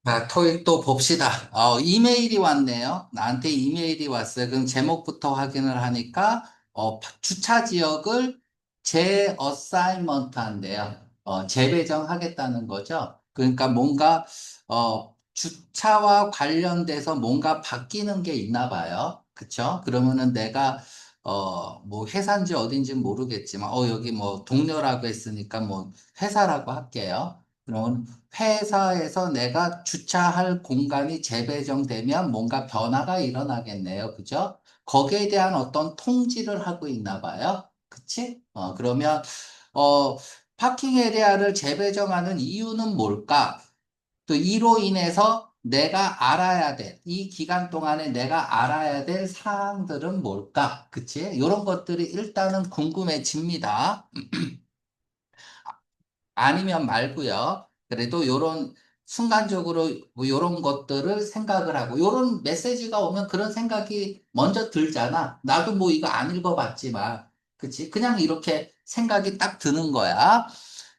자, 토익 또 봅시다. 이메일이 왔네요. 나한테 이메일이 왔어요. 그럼 제목부터 확인을 하니까, 주차 지역을 재어사인먼트 한대요. 재배정하겠다는 거죠. 그러니까 뭔가, 주차와 관련돼서 뭔가 바뀌는 게 있나 봐요. 그쵸? 그러면은 내가, 뭐 회사인지 어딘지 모르겠지만, 여기 뭐 동료라고 했으니까 뭐 회사라고 할게요. 그러면 회사에서 내가 주차할 공간이 재배정되면 뭔가 변화가 일어나겠네요. 그죠? 거기에 대한 어떤 통지를 하고 있나 봐요. 그치? 그러면, 어, 파킹 에리아를 재배정하는 이유는 뭘까? 또 이로 인해서 내가 알아야 될, 이 기간 동안에 내가 알아야 될 사항들은 뭘까? 그치? 이런 것들이 일단은 궁금해집니다. 아니면 말고요. 그래도 요런 순간적으로 뭐 요런 것들을 생각을 하고 요런 메시지가 오면 그런 생각이 먼저 들잖아. 나도 뭐 이거 안 읽어봤지만, 그치? 그냥 이렇게 생각이 딱 드는 거야.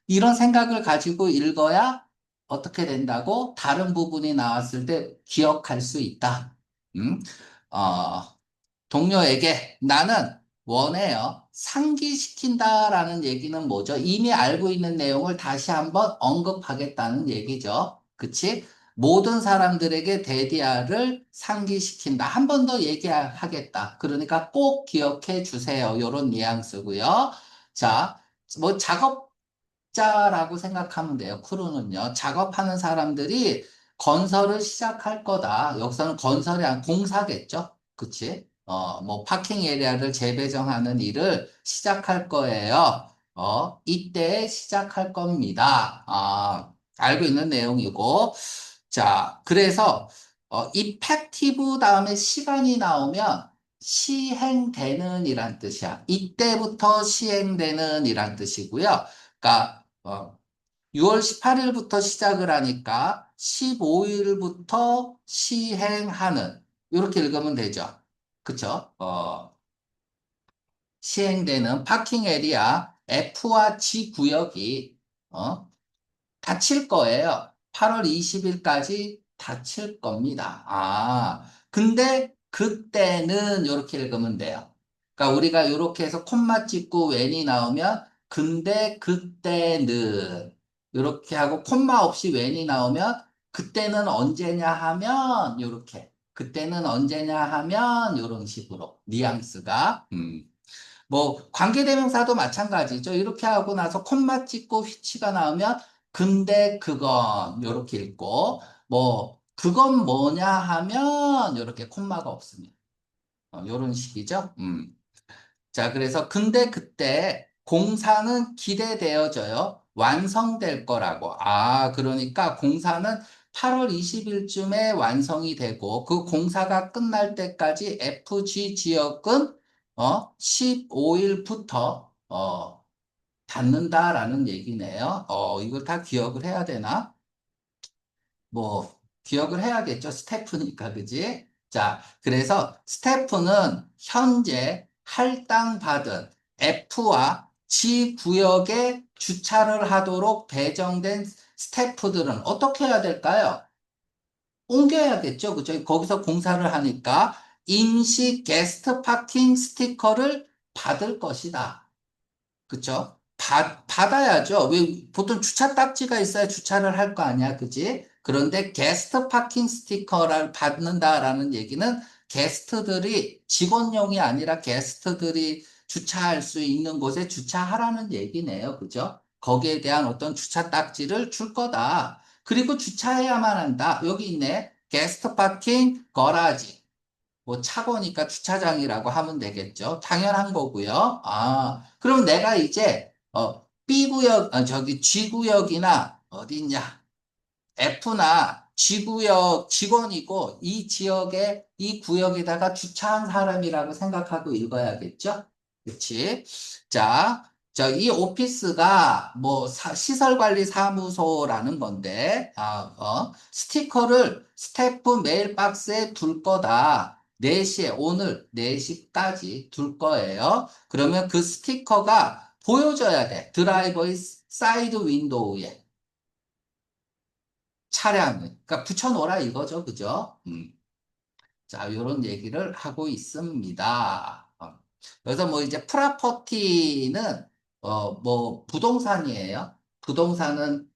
이런 생각을 가지고 읽어야 어떻게 된다고? 다른 부분이 나왔을 때 기억할 수 있다. 음? 어, 동료에게 나는 원해요. 상기시킨다라는 얘기는 뭐죠? 이미 알고 있는 내용을 다시 한번 언급하겠다는 얘기죠. 그치? 모든 사람들에게 데디아를 상기시킨다. 한 번 더 얘기하겠다. 그러니까 꼭 기억해 주세요. 이런 뉘앙스고요. 자, 뭐 작업자라고 생각하면 돼요. 크루는요. 작업하는 사람들이 건설을 시작할 거다. 여기서는 건설이 아니라 공사겠죠. 그치? 뭐, 파킹 에리아를 재배정하는 일을 시작할 거예요. 이때 시작할 겁니다. 알고 있는 내용이고. 자, 그래서, effective 다음에 시간이 나오면 시행되는 이란 뜻이야. 이때부터 시행되는 이란 뜻이고요. 그러니까, 6월 18일부터 시작을 하니까 15일부터 시행하는 이렇게 읽으면 되죠. 그쵸? 시행되는 파킹 에리아 F와 G 구역이 닫힐 거예요. 8월 20일까지 닫힐 겁니다. 근데 그때는 이렇게 읽으면 돼요. 그러니까 우리가 이렇게 해서 콤마 찍고 웬이 나오면 근데 그때는 이렇게 하고 콤마 없이 웬이 나오면 그때는 언제냐 하면 이렇게 그때는 언제냐 하면 이런 식으로 뉘앙스가 뭐 관계대명사도 마찬가지죠. 이렇게 하고 나서 콤마 찍고 휘치가 나오면 근데 그건 이렇게 읽고 뭐 그건 뭐냐 하면 이렇게 콤마가 없습니다. 이런 식이죠. 자, 그래서 근데 그때 공사는 기대되어져요. 완성될 거라고. 그러니까 공사는 8월 20일쯤에 완성이 되고 그 공사가 끝날 때까지 FG 지역은 15일부터 닫는다라는 얘기네요. 이걸 다 기억을 해야 되나? 뭐, 기억을 해야겠죠. 스태프니까, 그지? 자, 그래서 스태프는 현재 할당받은 F와 G 구역에 주차를 하도록 배정된 스태프들은 어떻게 해야 될까요? 옮겨야겠죠. 그죠? 거기서 공사를 하니까 임시 게스트 파킹 스티커를 받을 것이다. 그쵸? 받아야죠. 왜, 보통 주차 딱지가 있어야 주차를 할 거 아니야. 그지? 그런데 게스트 파킹 스티커를 받는다라는 얘기는 게스트들이, 직원용이 아니라 게스트들이 주차할 수 있는 곳에 주차하라는 얘기네요. 그죠? 거기에 대한 어떤 주차 딱지를 줄 거다. 그리고 주차해야만 한다. 여기 있네. 게스트 파킹 거라지. 뭐 차고니까 주차장이라고 하면 되겠죠. 당연한 거고요. 그럼 내가 이제 B구역, 저기 G구역이나 어디 있냐? F나 G구역 직원이고 이 지역에 이 구역에다가 주차한 사람이라고 생각하고 읽어야겠죠? 그렇지? 자, 이 오피스가 뭐 시설관리사무소라는 건데, 스티커를 스태프 메일박스에 둘 거다. 4시에, 오늘 4시까지 둘 거예요. 그러면 그 스티커가 보여져야 돼. 드라이버의 사이드 윈도우에. 차량을. 그러니까 붙여놓으라 이거죠. 그죠? 자, 요런 얘기를 하고 있습니다. 그래서 뭐 이제 프라퍼티는, 뭐 부동산이에요. 부동산은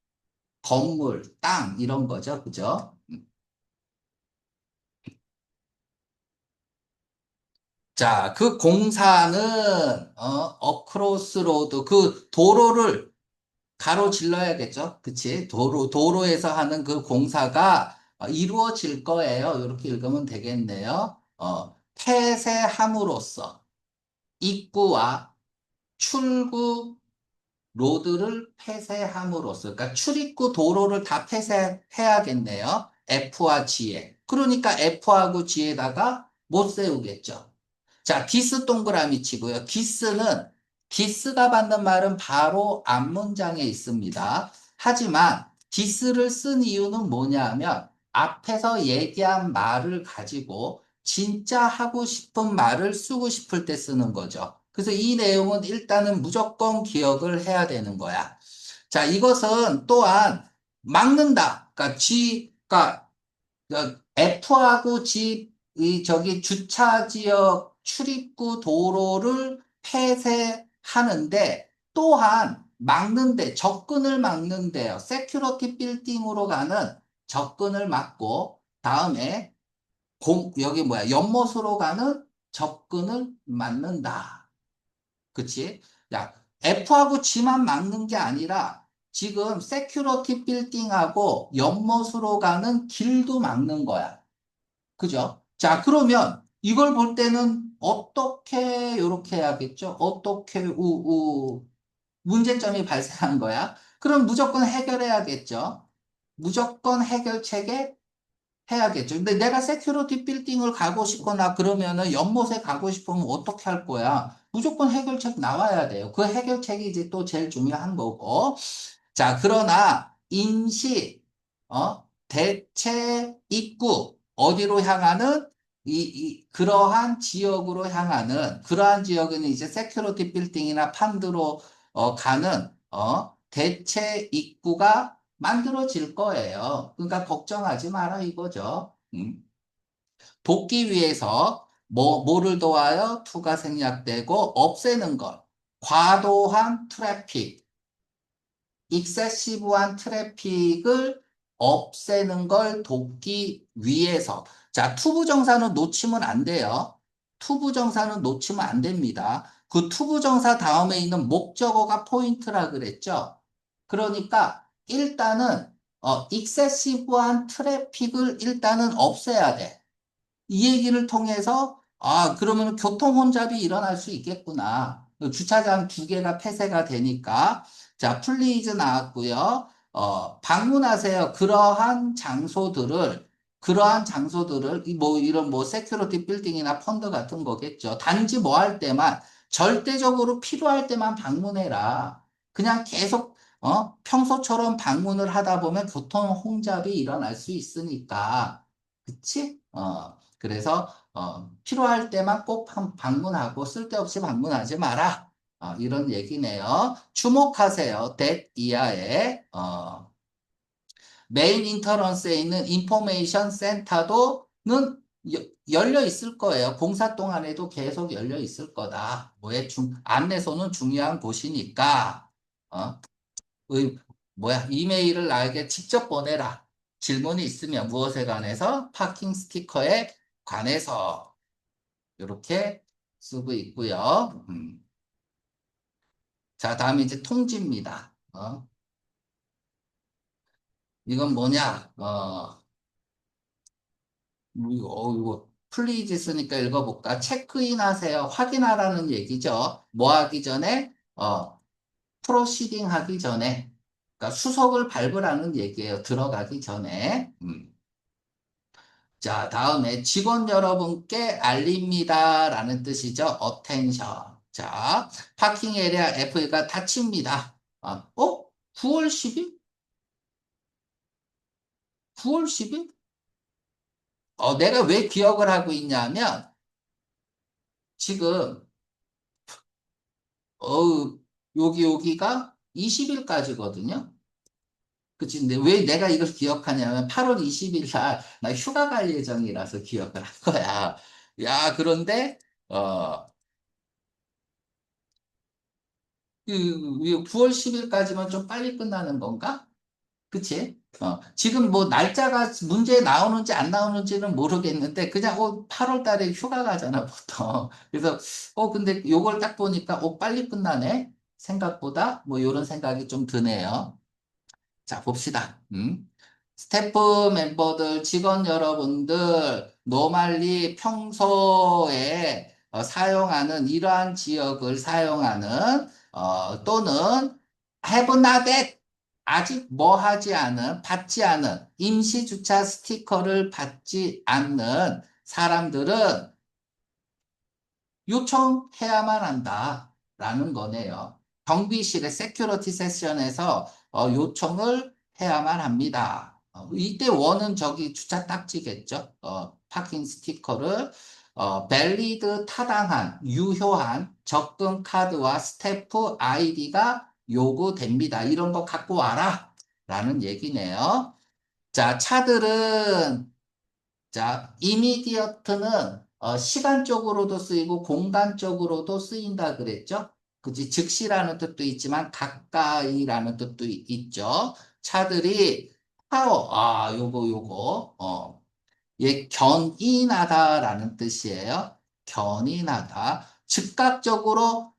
건물, 땅, 이런 거죠. 그죠? 자, 그 공사는, 어크로스 로드, 그 도로를 가로질러야겠죠. 그치? 도로에서 하는 그 공사가 이루어질 거예요. 이렇게 읽으면 되겠네요. 폐쇄함으로써 입구와 출구 로드를 폐쇄함으로써, 그러니까 출입구 도로를 다 폐쇄해야겠네요. F와 G에. 그러니까 F하고 G에다가 못 세우겠죠. 자, 디스 동그라미 치고요. 디스가 받는 말은 바로 앞 문장에 있습니다. 하지만 디스를 쓴 이유는 뭐냐면 앞에서 얘기한 말을 가지고 진짜 하고 싶은 말을 쓰고 싶을 때 쓰는 거죠. 그래서 이 내용은 일단은 무조건 기억을 해야 되는 거야. 자, 이것은 또한 막는다. 그러니까 F하고 G, 저기 주차 지역 출입구 도로를 폐쇄하는데 또한 막는데, 접근을 막는데요. 세큐리티 빌딩으로 가는 접근을 막고, 다음에 여기 뭐야, 연못으로 가는 접근을 막는다. 그치? 야, F하고 G만 막는 게 아니라 지금 세큐리티 빌딩하고 연못으로 가는 길도 막는 거야. 그죠? 자, 그러면 이걸 볼 때는 어떻게 이렇게 해야겠죠? 어떻게 문제점이 발생한 거야? 그럼 무조건 해결해야겠죠? 무조건 해결책에 해야겠죠. 근데 내가 세큐리티 빌딩을 가고 싶거나 그러면은 연못에 가고 싶으면 어떻게 할 거야? 무조건 해결책 나와야 돼요. 그 해결책이 이제 또 제일 중요한 거고. 자, 그러나 대체 입구, 어디로 향하는 그러한 지역으로 향하는, 그러한 지역은 이제 세큐리티 빌딩이나 판드로 가는, 대체 입구가 만들어질 거예요. 그러니까 걱정하지 마라 이거죠. 돕기 위해서 뭐를 도와요? 투가 생략되고 없애는 것. 과도한 트래픽. 익세시브한 트래픽을 없애는 걸 돕기 위해서. 자, 투부정사는 놓치면 안 돼요. 투부정사는 놓치면 안 됩니다. 그 투부정사 다음에 있는 목적어가 포인트라 그랬죠. 그러니까 일단은 익세시브한 트래픽을 일단은 없애야 돼. 이 얘기를 통해서, 그러면 교통 혼잡이 일어날 수 있겠구나. 주차장 두 개가 폐쇄가 되니까. 자, 플리즈 나왔고요. 방문하세요. 그러한 장소들을, 이런 세큐리티 빌딩이나 펀드 같은 거겠죠. 단지 뭐 할 때만, 절대적으로 필요할 때만 방문해라. 그냥 계속, 평소처럼 방문을 하다 보면 교통 혼잡이 일어날 수 있으니까. 그치? 그래서 필요할 때만 꼭 방문하고 쓸데없이 방문하지 마라. 이런 얘기네요. 주목하세요. that 이하에 메인 인터런스에 있는 인포메이션 센터도는 열려 있을 거예요. 공사 동안에도 계속 열려 있을 거다. 안내소는 중요한 곳이니까 어, 의, 이메일을 나에게 직접 보내라. 질문이 있으면 무엇에 관해서? 파킹 스티커에 관해서 이렇게 쓰고 있고요. 자, 다음에 이제 통지입니다. 이건 뭐냐? 이거 플리즈 쓰니까 읽어볼까? 체크인 하세요. 확인하라는 얘기죠. 뭐 하기 전에? 프로시딩 하기 전에. 그러니까 수속을 밟으라는 얘기예요. 들어가기 전에. 자, 다음에 직원 여러분께 알립니다. 라는 뜻이죠. attention. 자, 파킹 에리아 F가 닫힙니다. 9월 10일? 9월 10일? 내가 왜 기억을 하고 있냐면, 지금, 여기가 20일까지거든요. 그치. 근데 왜 내가 이걸 기억하냐면 8월 20일 날 나 휴가 갈 예정이라서 기억을 한 거야. 야, 그런데, 어, 9월 10일까지만 좀 빨리 끝나는 건가? 그치? 지금 뭐 날짜가 문제 나오는지 안 나오는지는 모르겠는데 그냥 8월 달에 휴가 가잖아, 보통. 그래서 근데 요걸 딱 보니까 빨리 끝나네. 생각보다 뭐 요런 생각이 좀 드네요. 자, 봅시다. 스태프 멤버들, 직원 여러분들, 노말리 평소에 사용하는 이러한 지역을 사용하는 또는 have not yet 아직 뭐 하지 않은 받지 않은 임시 주차 스티커를 받지 않는 사람들은 요청해야만 한다라는 거네요. 경비실의 세큐리티 세션에서 요청을 해야만 합니다. 이때 원은 저기 주차 딱지겠죠. 파킹 스티커를 밸리드 타당한 유효한 접근 카드와 스태프 아이디가 요구됩니다. 이런 거 갖고 와라 라는 얘기네요. 자, 차들은 자, 이미디어트는 시간적으로도 쓰이고 공간적으로도 쓰인다 그랬죠? 그치? 즉시라는 뜻도 있지만 가까이라는 뜻도 있죠. 차들이 요거, 얘 견인하다라는 뜻이에요. 견인하다. 즉각적으로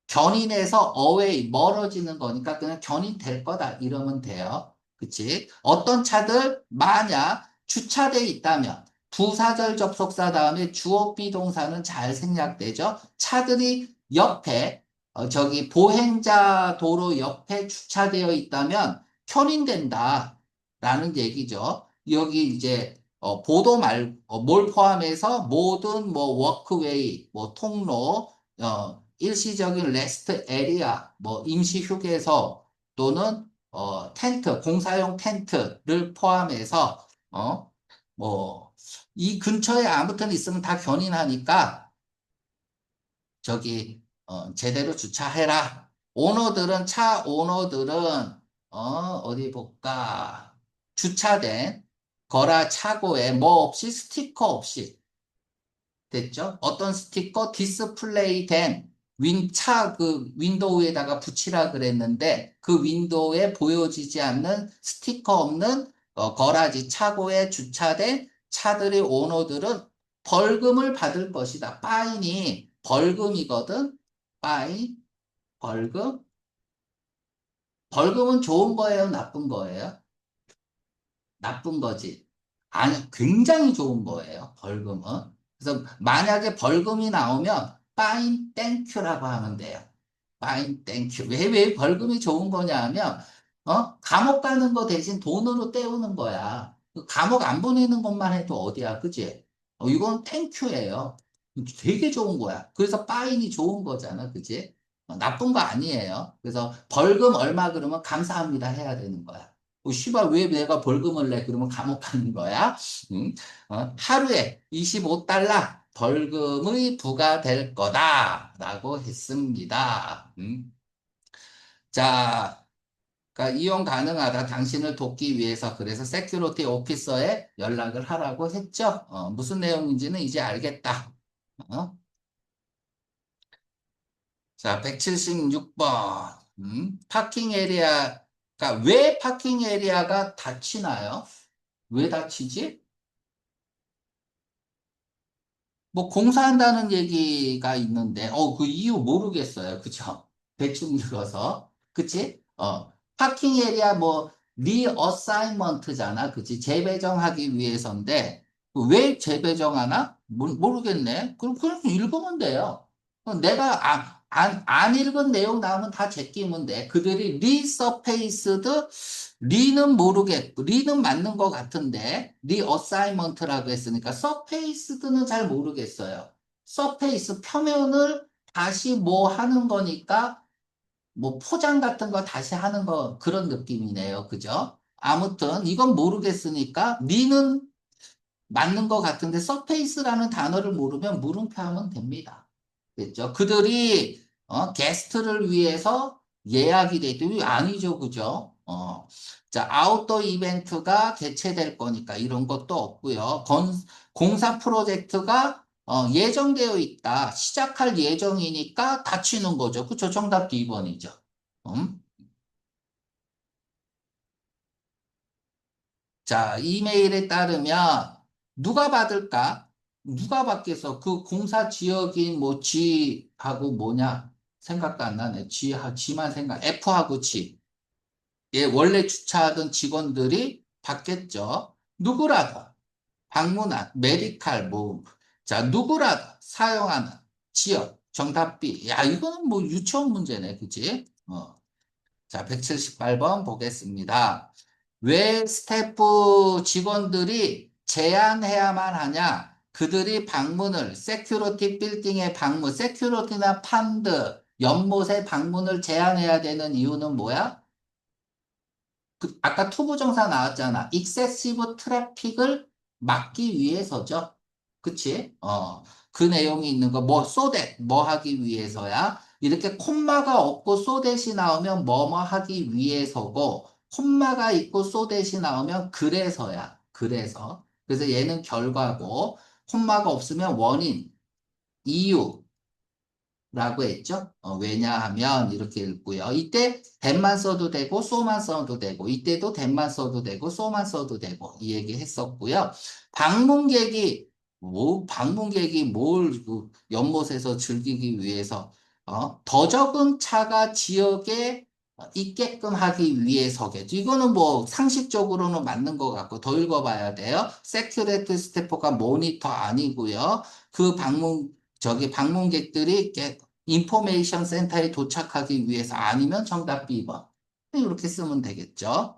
견인해서 away, 멀어지는 거니까 그냥 견인될 거다. 이러면 돼요. 그치? 어떤 차들, 만약 주차돼 있다면, 부사절 접속사 다음에 주어 비동사는 잘 생략되죠? 차들이 옆에, 저기 보행자 도로 옆에 주차되어 있다면 견인된다. 라는 얘기죠. 여기 이제, 뭘 포함해서 모든 뭐 워크웨이, 뭐 통로, 일시적인 레스트 에리아, 뭐 임시 휴게소 또는 텐트, 공사용 텐트를 포함해서 뭐 이 근처에 아무튼 있으면 다 견인하니까 제대로 주차해라. 차 오너들은 어디 볼까? 주차된 거라 차고에 뭐 없이 스티커 없이 됐죠? 어떤 스티커 디스플레이 된 그 윈도우에다가 붙이라 그랬는데 그 윈도우에 보여지지 않는 스티커 없는 거라지 차고에 주차된 차들의 오너들은 벌금을 받을 것이다. 파인이 벌금이거든. 파인, 벌금. 벌금은 좋은 거예요, 나쁜 거예요? 나쁜 거지. 아니, 굉장히 좋은 거예요, 벌금은. 그래서 만약에 벌금이 나오면 파인 땡큐라고 하면 돼요. 파인 땡큐. 왜 벌금이 좋은 거냐 하면, 감옥 가는 거 대신 돈으로 때우는 거야. 그 감옥 안 보내는 것만 해도 어디야, 그지? 이건 땡큐예요. 되게 좋은 거야. 그래서 파인이 좋은 거잖아, 그지? 나쁜 거 아니에요. 그래서 벌금 얼마 그러면 감사합니다 해야 되는 거야. 씨발, 왜 내가 벌금을 내? 그러면 감옥 가는 거야. 응? 하루에 25달러 벌금이 부과될 거다라고 했습니다. 자, 그러니까 이용 가능하다. 당신을 돕기 위해서 그래서 세큐리티 오피서에 연락을 하라고 했죠. 무슨 내용인지는 이제 알겠다. 어? 자, 176번. 파킹 에리아가 왜 파킹 에리아가 닫히나요? 왜 닫히지? 뭐 공사한다는 얘기가 있는데, 그 이유 모르겠어요. 그죠? 대충 들어서. 그치? 파킹 에리아 뭐, 리어사이먼트잖아. 그치? 재배정하기 위해서인데, 왜 재배정하나? 모르겠네. 그럼 읽으면 돼요. 내가 안 읽은 내용 나오면 다 제끼면 돼. 그들이 리서페이스드 리는 모르겠고, 리는 맞는 것 같은데, 리어사이먼트라고 했으니까, 서페이스드는 잘 모르겠어요. 서페이스 표면을 다시 뭐 하는 거니까, 뭐 포장 같은 거 다시 하는 거, 그런 느낌이네요. 그죠? 아무튼, 이건 모르겠으니까, 리는 맞는 것 같은데, 서페이스라는 단어를 모르면 물음표 하면 됩니다. 됐죠? 그들이, 게스트를 위해서 예약이 돼 있더니 아니죠. 그죠? 어. 자, 아웃도어 이벤트가 개최될 거니까 이런 것도 없고요. 공사 프로젝트가 예정되어 있다. 시작할 예정이니까 닫히는 거죠. 그쵸? 정답 B번이죠. 음? 자, 이메일에 따르면 누가 받을까? 누가 받겠어? 그 공사 지역인 뭐 G하고 뭐냐? 생각도 안 나네. G만 생각. F하고 G. 예, 원래 주차하던 직원들이 받겠죠. 누구라도 방문한 메디칼 뭐, 자, 누구라도 사용하는 지역 정답 B. 야, 이거는 뭐 유치원 문제네, 그지? 자, 178번 보겠습니다. 왜 스태프 직원들이 제한해야만 하냐? 그들이 방문을, 세큐리티 빌딩의 방문, 세큐리티나 펀드, 연못의 방문을 제한해야 되는 이유는 뭐야? 아까 투부정사 나왔잖아. 익세시브 트래픽을 막기 위해서죠. 그치? 그 내용이 있는 거, 뭐, 소댓, 뭐 하기 위해서야? 이렇게 콤마가 없고 소댓이 나오면 뭐뭐 하기 위해서고, 콤마가 있고 소댓이 나오면 그래서야. 그래서. 그래서 얘는 결과고, 콤마가 없으면 원인, 이유, 라고 했죠. 왜냐하면 이렇게 읽고요. 이때 that만 써도 되고 so만 써도 되고 이때도 that만 써도 되고 so만 써도 되고 이 얘기 했었고요. 방문객이 방문객이 뭘그 연못에서 즐기기 위해서 더 적은 차가 지역에 있게끔 하기 위해서겠죠. 이거는 뭐 상식적으로는 맞는 것 같고 더 읽어봐야 돼요. 세큐리티 스태프가 모니터 아니고요. 그 방문객들이 인포메이션 센터에 도착하기 위해서 아니면 정답 B번. 이렇게 쓰면 되겠죠.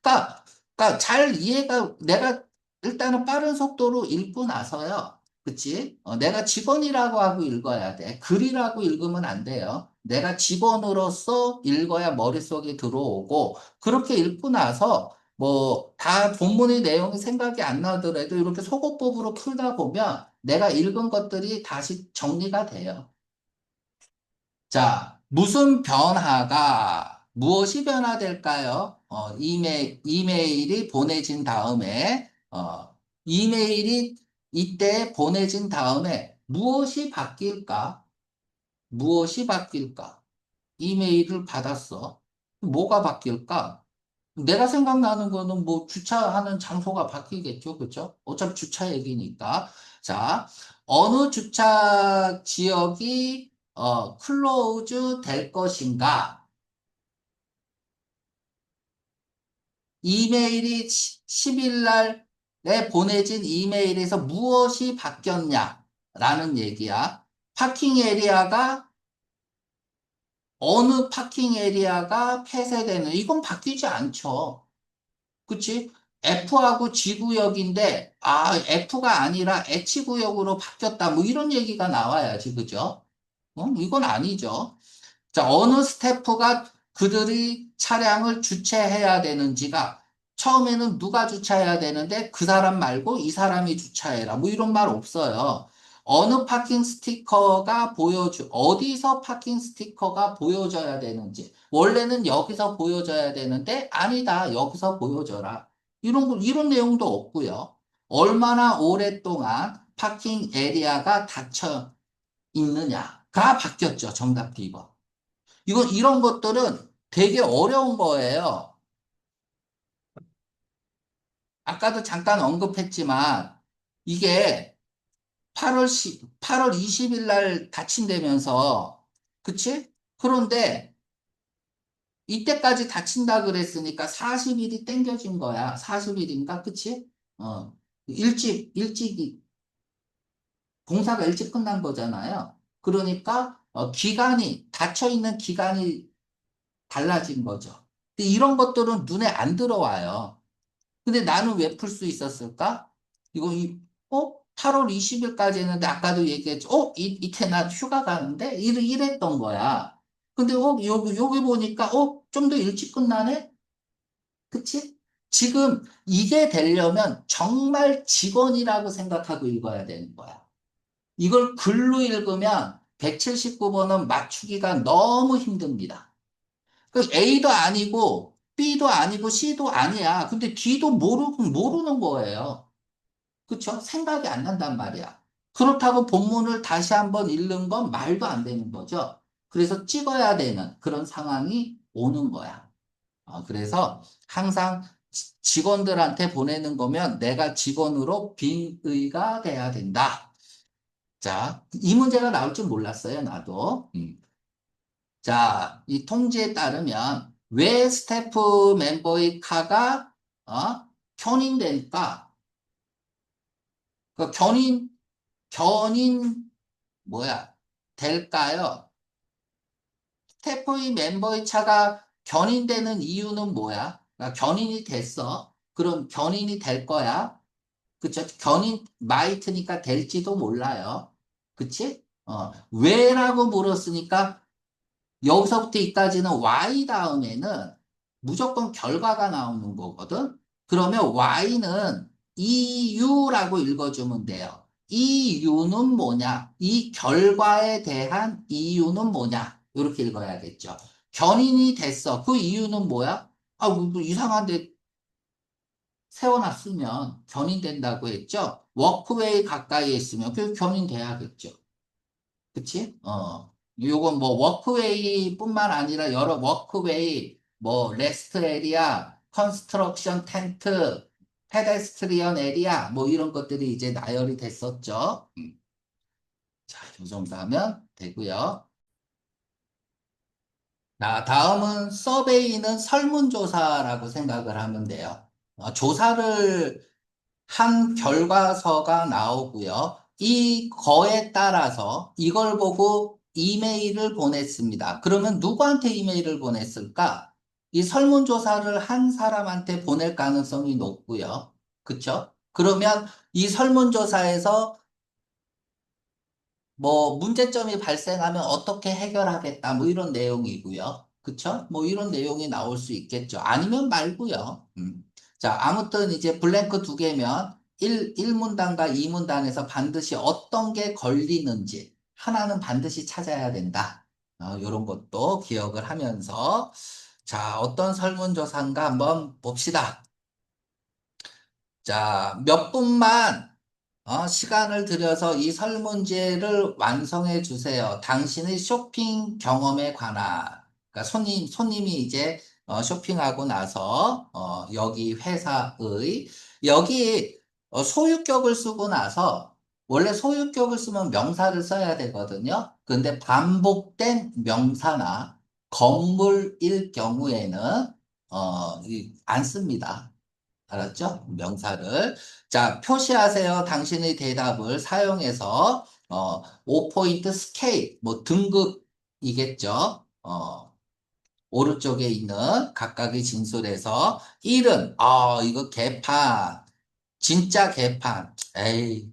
그러니까 잘 이해가 내가 일단은 빠른 속도로 읽고 나서요. 그치? 내가 직원이라고 하고 읽어야 돼. 글이라고 읽으면 안 돼요. 내가 직원으로서 읽어야 머릿속에 들어오고 그렇게 읽고 나서 뭐 다 본문의 내용이 생각이 안 나더라도 이렇게 소거법으로 풀다 보면 내가 읽은 것들이 다시 정리가 돼요. 자, 무슨 변화가, 무엇이 변화될까요? 이메일이 보내진 다음에, 이메일이 이때 보내진 다음에 무엇이 바뀔까? 무엇이 바뀔까? 이메일을 받았어. 뭐가 바뀔까? 내가 생각나는 거는 뭐 주차하는 장소가 바뀌겠죠. 그죠? 어차피 주차 얘기니까. 자, 어느 주차 지역이 클로즈 될 것인가? 이메일이 10일 날에 보내진 이메일에서 무엇이 바뀌었냐? 라는 얘기야. 파킹 에리아가 어느 파킹 에리아가 폐쇄되는 이건 바뀌지 않죠. 그치? F하고 G구역인데, F가 아니라 H구역으로 바뀌었다. 뭐 이런 얘기가 나와야지, 그죠? 이건 아니죠. 자, 어느 스태프가 그들이 차량을 주차해야 되는지가 처음에는 누가 주차해야 되는데 그 사람 말고 이 사람이 주차해라. 뭐 이런 말 없어요. 어느 파킹 스티커가 어디서 파킹 스티커가 보여져야 되는지. 원래는 여기서 보여져야 되는데 아니다. 여기서 보여줘라. 이런 내용도 없고요. 얼마나 오랫동안 파킹 에리아가 닫혀 있느냐가 바뀌었죠. 정답 B번. 이런 것들은 되게 어려운 거예요. 아까도 잠깐 언급했지만, 이게 8월 20일 날 닫힌다면서, 그치? 그런데 이때까지 닫힌다 그랬으니까 40일이 땡겨진 거야. 40일인가? 그치? 일찍, 공사가 일찍 끝난 거잖아요. 그러니까, 닫혀있는 기간이 달라진 거죠. 근데 이런 것들은 눈에 안 들어와요. 근데 나는 왜 풀 수 있었을까? 이거, 8월 20일까지 했는데, 아까도 얘기했죠. 이때 나 휴가 가는데? 이랬던 거야. 근데, 여기 보니까, 좀 더 일찍 끝나네? 그치? 지금 이게 되려면 정말 직원이라고 생각하고 읽어야 되는 거야. 이걸 글로 읽으면 179번은 맞추기가 너무 힘듭니다. 그 A도 아니고 B도 아니고 C도 아니야. 근데 D도 모르는 거예요. 그쵸? 생각이 안 난단 말이야. 그렇다고 본문을 다시 한번 읽는 건 말도 안 되는 거죠. 그래서 찍어야 되는 그런 상황이 오는 거야. 그래서 항상 직원들한테 보내는 거면 내가 직원으로 빙의가 돼야 된다. 자, 이 문제가 나올 줄 몰랐어요, 나도. 자, 이 통지에 따르면 왜 스태프 멤버의 카가 견인될까? 그 견인 뭐야? 될까요? 스태프의 멤버의 차가 견인되는 이유는 뭐야? 그러니까 견인이 됐어. 그럼 견인이 될 거야. 그쵸? 견인 마이트니까 될지도 몰라요. 그치? 왜라고 물었으니까 여기서부터 이까지는 Y 다음에는 무조건 결과가 나오는 거거든. 그러면 Y는 EU라고 읽어주면 돼요. EU는 뭐냐? 이 결과에 대한 이유는 뭐냐? 이렇게 읽어야겠죠. 견인이 됐어. 그 이유는 뭐야? 뭐 이상한데 세워놨으면 견인된다고 했죠. 워크웨이 가까이에 있으면 그 견인돼야겠죠. 그치? 요건 뭐 워크웨이뿐만 아니라 여러 워크웨이, 뭐 레스트 에리아, 컨스트럭션 텐트, 페데스트리언 에리아 뭐 이런 것들이 이제 나열이 됐었죠. 자, 요 정도 하면 되고요. 자, 다음은 서베이는 설문조사라고 생각을 하면 돼요. 조사를 한 결과서가 나오고요. 이 거에 따라서 이걸 보고 이메일을 보냈습니다. 그러면 누구한테 이메일을 보냈을까? 이 설문조사를 한 사람한테 보낼 가능성이 높고요. 그쵸? 그러면 이 설문조사에서 뭐 문제점이 발생하면 어떻게 해결하겠다 뭐 이런 내용이고요. 그쵸? 뭐 이런 내용이 나올 수 있겠죠. 아니면 말고요. 자, 아무튼 이제 블랭크 두 개면 1문단과 2문단에서 반드시 어떤 게 걸리는지 하나는 반드시 찾아야 된다. 이런 것도 기억을 하면서 자, 어떤 설문조사인가 한번 봅시다. 자, 몇 분만 시간을 들여서 이 설문지를 완성해 주세요. 당신의 쇼핑 경험에 관한. 그러니까 손님이 이제 쇼핑하고 나서 여기 회사의 여기 소유격을 쓰고 나서 원래 소유격을 쓰면 명사를 써야 되거든요. 근데 반복된 명사나 건물일 경우에는 안 씁니다. 알았죠? 명사를. 자, 표시하세요. 당신의 대답을 사용해서, 5포인트 스케일, 뭐 등급이겠죠? 오른쪽에 있는 각각의 진술에서 1은, 이거 개판. 진짜 개판. 에이,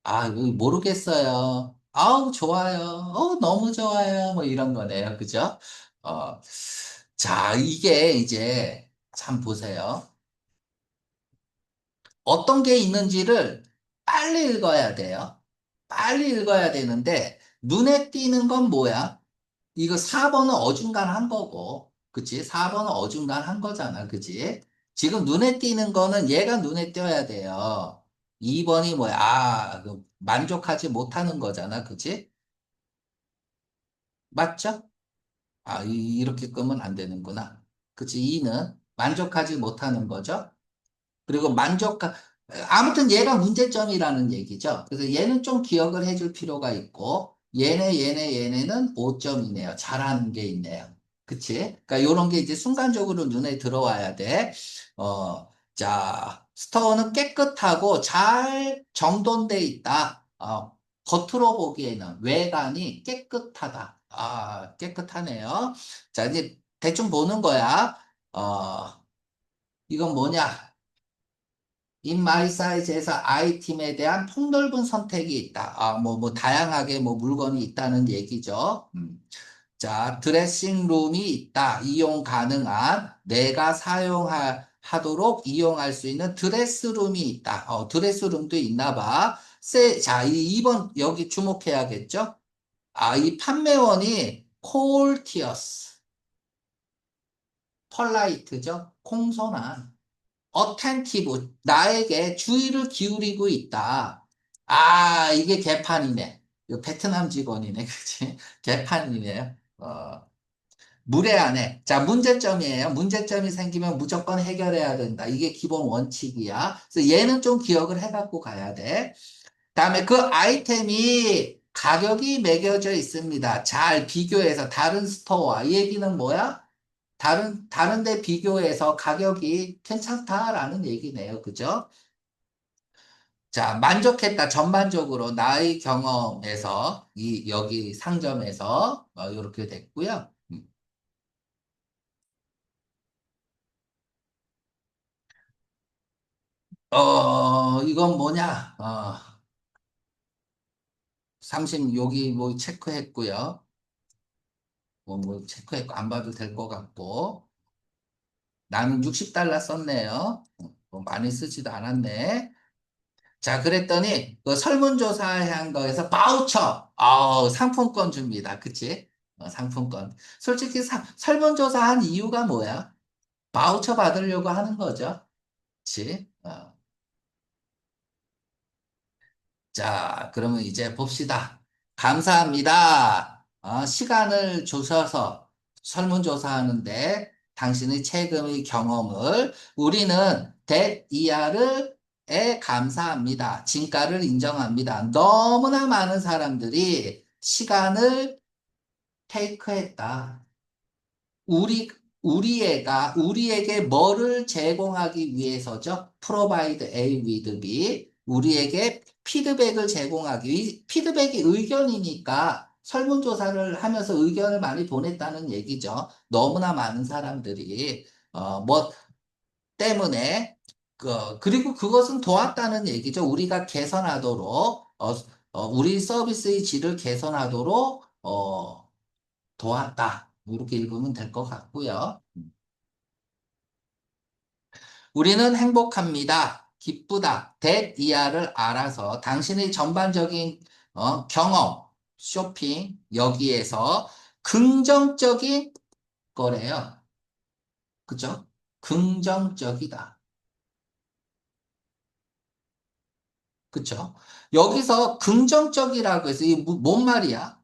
이거 모르겠어요. 아우, 좋아요. 너무 좋아요. 뭐 이런 거네요. 그죠? 어, 자, 이게 이제, 참 보세요. 어떤 게 있는지를 빨리 읽어야 돼요. 빨리 읽어야 되는데, 눈에 띄는 건 뭐야? 이거 4번은 어중간한 거고, 그치? 4번은 어중간한 거잖아, 그치? 지금 눈에 띄는 거는 얘가 눈에 띄어야 돼요. 2번이 뭐야? 만족하지 못하는 거잖아, 그치? 맞죠? 이렇게 끄면 안 되는구나. 그치? 2는 만족하지 못하는 거죠? 그리고 아무튼 얘가 문제점이라는 얘기죠. 그래서 얘는 좀 기억을 해줄 필요가 있고, 얘네는 5점이네요. 잘하는 게 있네요. 그치? 그러니까 요런 게 이제 순간적으로 눈에 들어와야 돼. 자, 스토어는 깨끗하고 잘 정돈돼 있다. 겉으로 보기에는 외관이 깨끗하다. 깨끗하네요. 자, 이제 대충 보는 거야. 이건 뭐냐? In my size에서 I팀에 대한 폭넓은 선택이 있다. 다양하게 물건이 있다는 얘기죠. 자, 드레싱 룸이 있다. 이용 가능한, 내가 사용하도록 이용할 수 있는 드레스 룸이 있다. 드레스 룸도 있나 봐. 자, 이 2번 여기 주목해야겠죠? 이 판매원이 콜티어스. 펄라이트죠. 공손한. 어텐티브, 나에게 주의를 기울이고 있다. 아, 이게 개판이네. 이거 베트남 직원이네, 그치? 개판이네요. 무례하네. 자, 문제점이에요. 문제점이 생기면 무조건 해결해야 된다. 이게 기본 원칙이야. 그래서 얘는 좀 기억을 해갖고 가야 돼. 다음에 그 아이템이 가격이 매겨져 있습니다. 잘 비교해서 다른 스토어와. 이 얘기는 뭐야? 다른 데 비교해서 가격이 괜찮다라는 얘기네요. 그죠? 자, 만족했다. 전반적으로 나의 경험에서 여기 상점에서 이렇게 됐고요. 이건 뭐냐? 30 여기 뭐 체크했고요. 뭐 체크했고 안 봐도 될 것 같고. 나는 60달러 썼네요. 뭐 많이 쓰지도 않았네. 자, 그랬더니 그 설문조사한 거에서 바우처, 상품권 줍니다. 그치? 상품권. 솔직히 설문조사한 이유가 뭐야? 바우처 받으려고 하는 거죠. 그치? 자, 그러면 이제 봅시다. 감사합니다. 시간을 주셔서 설문조사하는데 당신의 최근의 경험을 우리는 DER에 감사합니다. 진가를 인정합니다. 너무나 많은 사람들이 시간을 테이크했다. 우리에게 뭐를 제공하기 위해서죠? Provide A with B. 우리에게 피드백을 제공하기 피드백이 의견이니까 설문조사를 하면서 의견을 많이 보냈다는 얘기죠. 너무나 많은 사람들이, 뭐, 때문에, 그리고 그것은 도왔다는 얘기죠. 우리가 개선하도록, 우리 서비스의 질을 개선하도록, 도왔다. 이렇게 읽으면 될 것 같고요. 우리는 행복합니다. 기쁘다. that 이하를 알아서 당신의 전반적인 경험, 쇼핑, 여기에서 긍정적인 거래요. 그죠? 긍정적이다. 그죠? 여기서 긍정적이라고 해서 이게 뭔 말이야?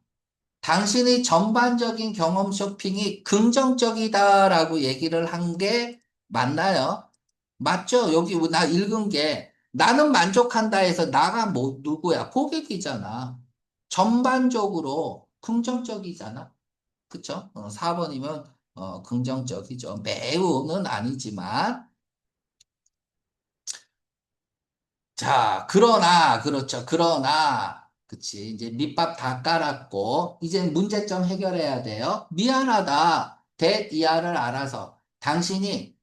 당신의 전반적인 경험 쇼핑이 긍정적이다라고 얘기를 한 게 맞나요? 맞죠? 여기 나 읽은 게 나는 만족한다 해서 나가 뭐 누구야? 고객이잖아. 전반적으로 긍정적이잖아. 그쵸? 4번이면 긍정적이죠. 매우는 아니지만 자, 그렇죠. 그치. 이제 밑밥 다 깔았고, 이제 문제점 해결해야 돼요. 미안하다. 이하를 알아서 당신이,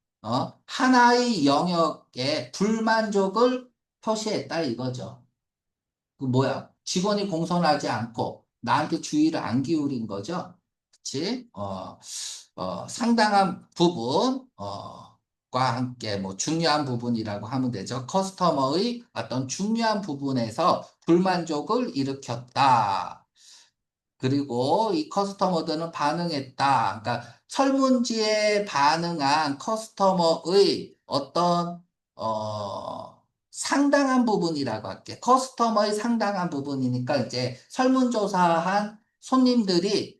하나의 영역에 불만족을 표시했다 이거죠. 그 뭐야? 직원이 공손하지 않고 나한테 주의를 안 기울인 거죠. 그치? 상당한 부분, 과 함께 뭐 중요한 부분이라고 하면 되죠. 커스터머의 어떤 중요한 부분에서 불만족을 일으켰다. 그리고 이 커스터머들은 반응했다. 그러니까 설문지에 반응한 커스터머의 어떤 상당한 부분이라고 할게. 커스터머의 상당한 부분이니까 이제 설문조사한 손님들이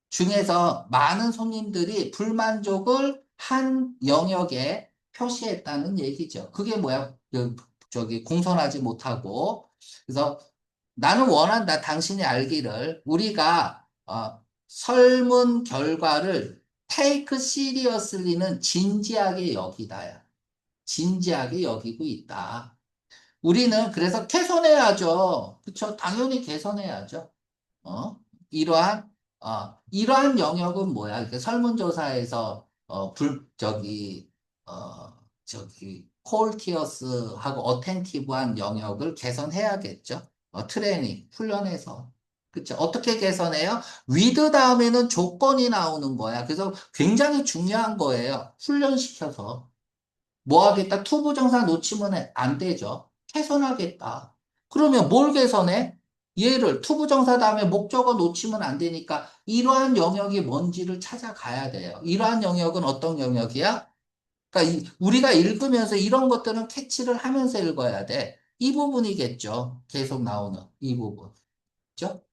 중에서 많은 손님들이 불만족을 한 영역에 표시했다는 얘기죠. 그게 뭐야? 저기 공손하지 못하고. 그래서 나는 원한다. 당신이 알기를. 우리가 설문 결과를 take seriously는 진지하게 여기다야. 진지하게 여기고 있다. 우리는 그래서 개선해야죠. 그쵸? 당연히 개선해야죠. 어? 이러한, 이러한 영역은 뭐야? 이렇게 설문조사에서, 콜티어스하고 어텐티브한 영역을 개선해야겠죠? 트레이닝, 훈련해서. 그쵸? 어떻게 개선해요? 위드 다음에는 조건이 나오는 거야. 그래서 굉장히 중요한 거예요. 훈련시켜서. 뭐 하겠다? 투부정사 놓치면 안 되죠. 개선하겠다. 그러면 뭘 개선해? 얘를 투부정사 다음에 목적어 놓치면 안 되니까 이러한 영역이 뭔지를 찾아가야 돼요. 이러한 영역은 어떤 영역이야? 그러니까 우리가 읽으면서 이런 것들은 캐치를 하면서 읽어야 돼. 이 부분이겠죠. 계속 나오는 이 부분. 그죠?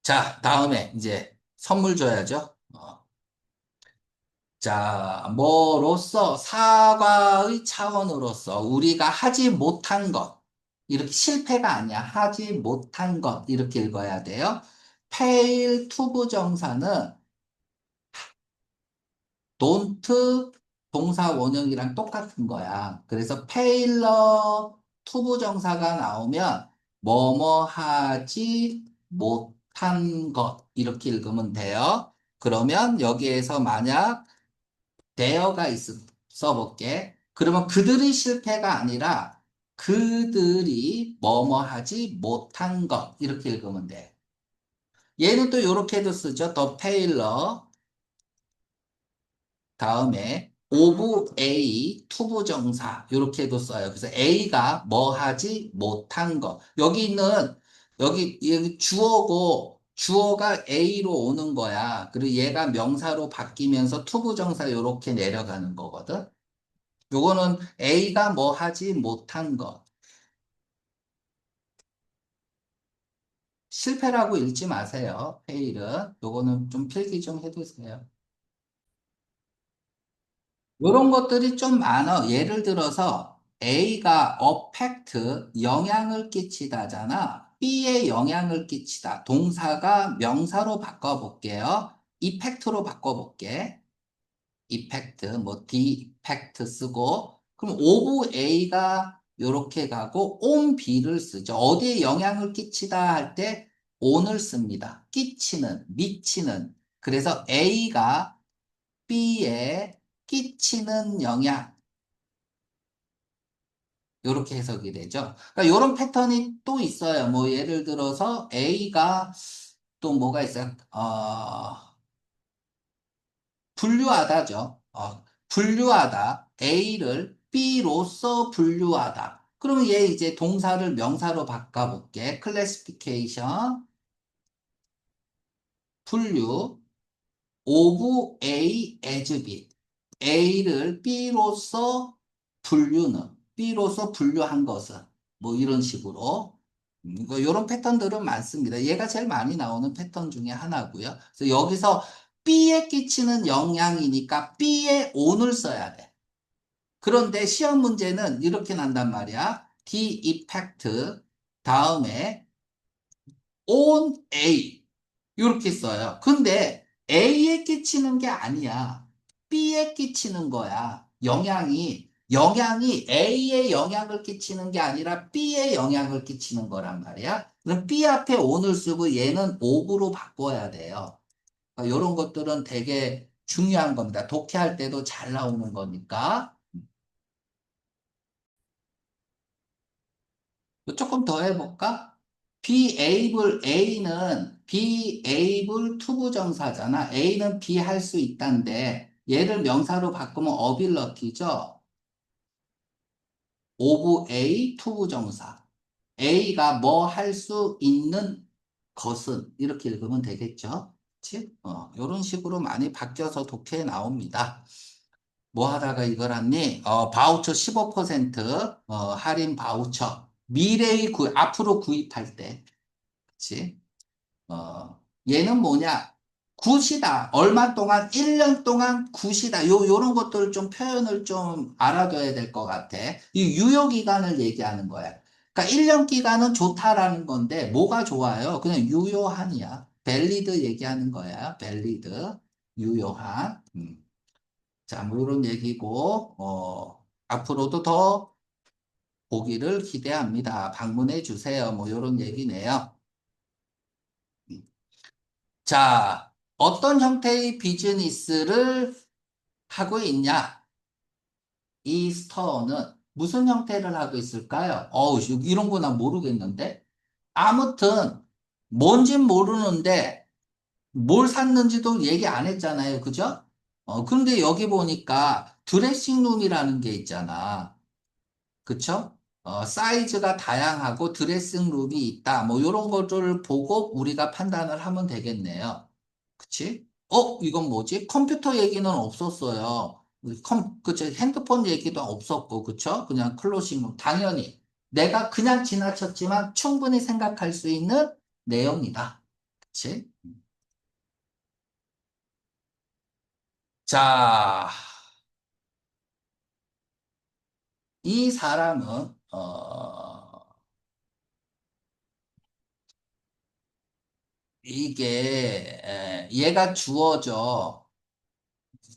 자, 다음에 이제 선물 줘야죠. 자, 뭐로서 사과의 차원으로서 우리가 하지 못한 것. 이렇게 실패가 아니야. 하지 못한 것. 이렇게 읽어야 돼요. fail 투부정사는 don't 동사 원형이랑 똑같은 거야. 그래서 failure 투부정사가 나오면 뭐뭐 하지 못한 것. 이렇게 읽으면 돼요. 그러면 여기에서 만약 there가 써볼게. 그러면 그들이 실패가 아니라 그들이 뭐뭐 하지 못한 것. 이렇게 읽으면 돼. 얘는 또 이렇게도 쓰죠. The failure. 다음에 of A 투부정사 이렇게도 써요. 그래서 A가 뭐 하지 못한 거. 여기 주어고 주어가 A로 오는 거야. 그리고 얘가 명사로 바뀌면서 투부정사 이렇게 내려가는 거거든. 요거는 A가 뭐 하지 못한 거. 실패라고 읽지 마세요. 페일은. 요거는 좀 필기 좀 해두세요. 이런 것들이 좀 많아. 예를 들어서 A가 affect, 영향을 끼치다잖아. B에 영향을 끼치다. 동사가 명사로 바꿔볼게요. effect로 바꿔볼게. effect, 뭐 defect 쓰고. 그럼 of A가 이렇게 가고 on B를 쓰죠. 어디에 영향을 끼치다 할 때 on을 씁니다. 끼치는, 미치는. 그래서 A가 B에 끼치는 영향, 이렇게 해석이 되죠. 그러니까 이런 패턴이 또 있어요. 뭐 예를 들어서 A가 또 뭐가 있어요? 분류하다죠. 분류하다. A를 B로서 분류하다. 그러면 얘 이제 동사를 명사로 바꿔볼게. 클래시피케이션, 분류, of A as B. A를 B로서 분류한 것은, 뭐 이런 식으로. 이런 패턴들은 많습니다. 얘가 제일 많이 나오는 패턴 중에 하나고요. 그래서 여기서 B에 끼치는 영향이니까 B에 on을 써야 돼. 그런데 시험 문제는 이렇게 난단 말이야. The effect 다음에 on A. 이렇게 써요. 근데 A에 끼치는 게 아니야. B에 끼치는 거야. 영향이 A에 영향을 끼치는 게 아니라 B에 영향을 끼치는 거란 말이야. 그럼 B 앞에 on을 쓰고 얘는 of로 바꿔야 돼요. 이런 것들은 되게 중요한 겁니다. 독해할 때도 잘 나오는 거니까. 조금 더 해볼까? be able 투부정사잖아. A는 be 할 수 있다는데 얘를 명사로 바꾸면 ability죠. of A 투부정사. A가 뭐 할 수 있는 것은 이렇게 읽으면 되겠죠. 그치? 이런 식으로 많이 바뀌어서 독해에 나옵니다. 뭐 하다가 이걸 했니? 바우처 15% 할인 바우처. 앞으로 구입할 때. 그치? 얘는 뭐냐? 굿이다. 얼마 동안, 1년 동안 굿이다. 요런 것들을 좀 표현을 좀 알아둬야 될 것 같아. 이 유효기간을 얘기하는 거야. 그러니까 1년 기간은 좋다라는 건데, 뭐가 좋아요? 그냥 유효한이야. 밸리드 얘기하는 거야. 밸리드. 유효한. 자, 뭐 이런 얘기고, 앞으로도 더 보기를 기대합니다. 방문해 주세요. 뭐 이런 얘기네요. 자, 어떤 형태의 비즈니스를 하고 있냐? 이 스토어는 무슨 형태를 하고 있을까요? 이런 거 나 모르겠는데? 아무튼, 뭔진 모르는데, 뭘 샀는지도 얘기 안 했잖아요. 그죠? 근데 여기 보니까 드레싱룸이라는 게 있잖아. 그쵸? 사이즈가 다양하고 드레싱 룸이 있다. 뭐 이런 것들을 보고 우리가 판단을 하면 되겠네요. 그치? 이건 뭐지? 컴퓨터 얘기는 없었어요. 그쵸? 핸드폰 얘기도 없었고, 그쵸? 그냥 클로징 룸. 당연히 내가 그냥 지나쳤지만 충분히 생각할 수 있는 내용이다. 그치? 자, 이 사람은, 얘가 주어져.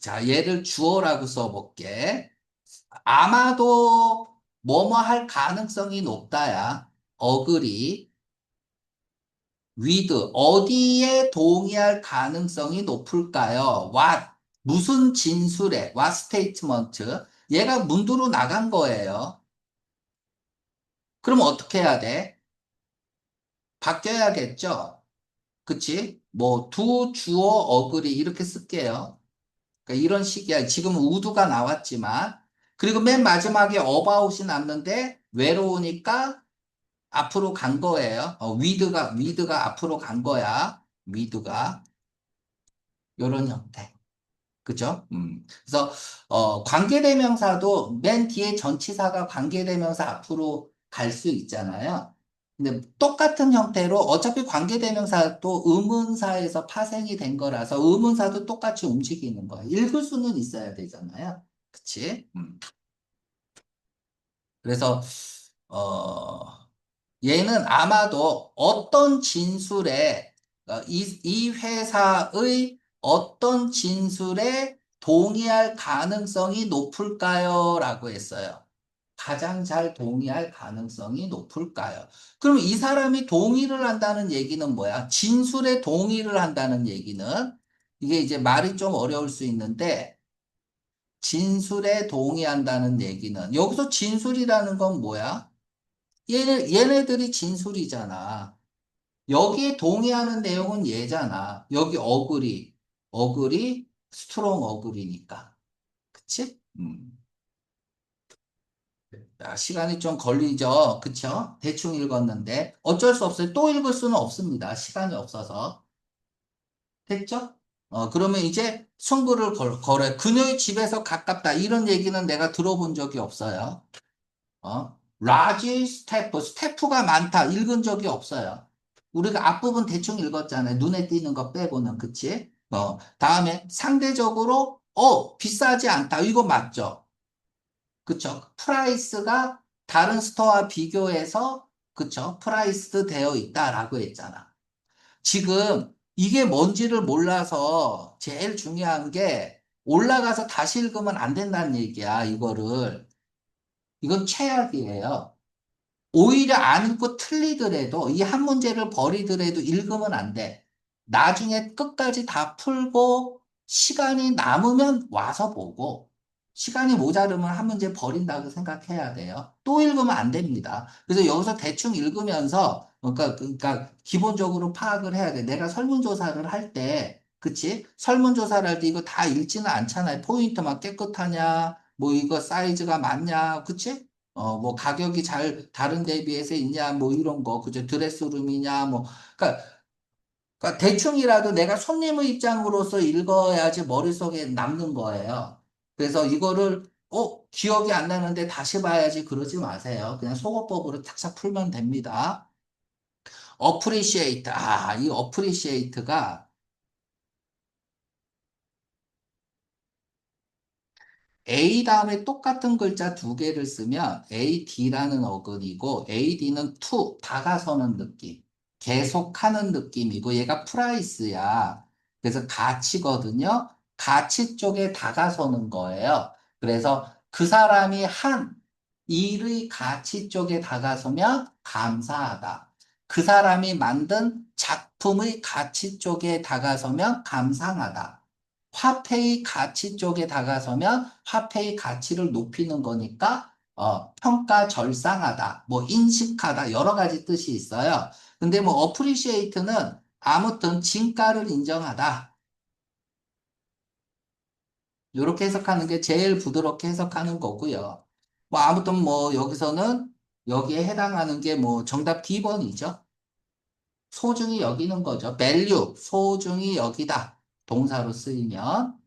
자, 얘를 주어라고 써볼게. 아마도 뭐뭐 할 가능성이 높다야. 어그리, 위드, 어디에 동의할 가능성이 높을까요? what, 무슨 진술에, what statement. 얘가 문두로 나간 거예요. 그럼 어떻게 해야 돼? 바뀌어야겠죠? 그치? 뭐, 두 주어 어그리 이렇게 쓸게요. 그러니까 이런 식이야. 지금 우드가 나왔지만, 그리고 맨 마지막에 about이 남는데, 외로우니까 앞으로 간 거예요. 위드가 앞으로 간 거야. 위드가. 요런 형태. 그죠? 그래서, 관계대명사도 맨 뒤에 전치사가 관계대명사 앞으로 갈 수 있잖아요. 근데 똑같은 형태로 어차피 관계대명사도 의문사에서 파생이 된 거라서 의문사도 똑같이 움직이는 거예요. 읽을 수는 있어야 되잖아요. 그치? 그래서, 어, 얘는 아마도 어떤 진술에, 이 회사의 어떤 진술에 동의할 가능성이 높을까요? 라고 했어요. 가장 잘 동의할 가능성이 높을까요? 그럼 이 사람이 동의를 한다는 얘기는 뭐야? 진술에 동의를 한다는 얘기는 이게 이제 말이 좀 어려울 수 있는데 진술에 동의한다는 얘기는 여기서 진술이라는 건 뭐야? 얘네들이 진술이잖아. 여기에 동의하는 내용은 얘잖아. 여기 스트롱 어그리니까. 그치? 시간이 좀 걸리죠. 그쵸? 대충 읽었는데. 어쩔 수 없어요. 또 읽을 수는 없습니다. 시간이 없어서. 됐죠? 그러면 이제 승부를 걸어요. 그녀의 집에서 가깝다. 이런 얘기는 내가 들어본 적이 없어요. 라지 스태프가 많다. 읽은 적이 없어요. 우리가 앞부분 대충 읽었잖아요. 눈에 띄는 거 빼고는. 그치? 다음에 상대적으로, 비싸지 않다. 이거 맞죠? 그쵸? 프라이스가 다른 스토어와 비교해서, 그쵸? 프라이스 되어 있다라고 했잖아. 지금 이게 뭔지를 몰라서 제일 중요한 게 올라가서 다시 읽으면 안 된다는 얘기야, 이거를. 이건 최악이에요. 오히려 안 읽고 틀리더라도 이 한 문제를 버리더라도 읽으면 안 돼. 나중에 끝까지 다 풀고 시간이 남으면 와서 보고 시간이 모자르면 한 문제 버린다고 생각해야 돼요. 또 읽으면 안 됩니다. 그래서 여기서 대충 읽으면서 그러니까 기본적으로 파악을 해야 돼. 내가 설문조사를 할 때, 그치? 설문조사를 할 때 이거 다 읽지는 않잖아요. 포인트만 깨끗하냐, 뭐 이거 사이즈가 맞냐, 그치? 뭐 가격이 잘 다른 데 비해서 있냐, 뭐 이런 거, 그죠? 드레스룸이냐, 뭐. 그러니까, 그러니까 대충이라도 내가 손님의 입장으로서 읽어야지 머릿속에 남는 거예요. 그래서 이거를, 기억이 안 나는데 다시 봐야지 그러지 마세요. 그냥 속어법으로 탁탁 풀면 됩니다. appreciate. 이 appreciate가 A 다음에 똑같은 글자 두 개를 쓰면 AD라는 어근이고 AD는 to, 다가서는 느낌, 계속하는 느낌이고 얘가 프라이스야. 그래서 가치거든요. 가치 쪽에 다가서는 거예요. 그래서 그 사람이 한 일의 가치 쪽에 다가서면 감사하다. 그 사람이 만든 작품의 가치 쪽에 다가서면 감상하다. 화폐의 가치 쪽에 다가서면 화폐의 가치를 높이는 거니까 평가절상하다, 뭐 인식하다 여러 가지 뜻이 있어요. 근데 뭐 appreciate는 아무튼 진가를 인정하다. 이렇게 해석하는 게 제일 부드럽게 해석하는 거고요. 뭐 아무튼 뭐 여기서는 여기에 해당하는 게 뭐 정답 D번이죠. 소중히 여기는 거죠. value, 소중히 여기다. 동사로 쓰이면.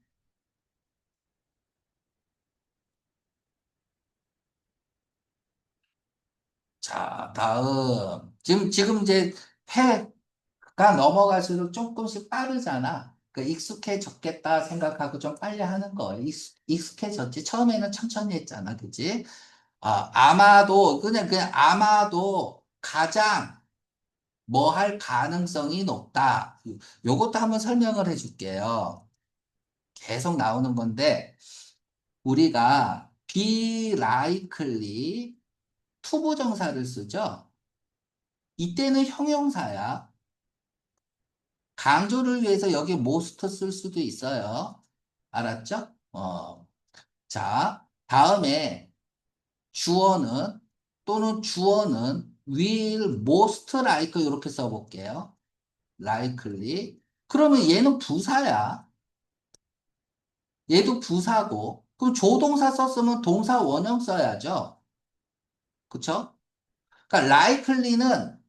자, 다음. 지금 이제 해가 넘어갈수록 조금씩 빠르잖아. 그 익숙해졌겠다 생각하고 좀 빨리 하는 거예요. 익숙해졌지. 처음에는 천천히 했잖아. 그지? 아마도, 그냥 아마도 가장 뭐 할 가능성이 높다. 요것도 한번 설명을 해줄게요. 계속 나오는 건데, 우리가 be likely 투부정사를 쓰죠. 이때는 형용사야. 강조를 위해서 여기 most 쓸 수도 있어요. 알았죠? 자, 다음에 주어는 또는 주어는 will most like 이렇게 써볼게요. likely. 그러면 얘는 부사야. 얘도 부사고. 그럼 조동사 썼으면 동사 원형 써야죠. 그쵸? 그러니까 likely는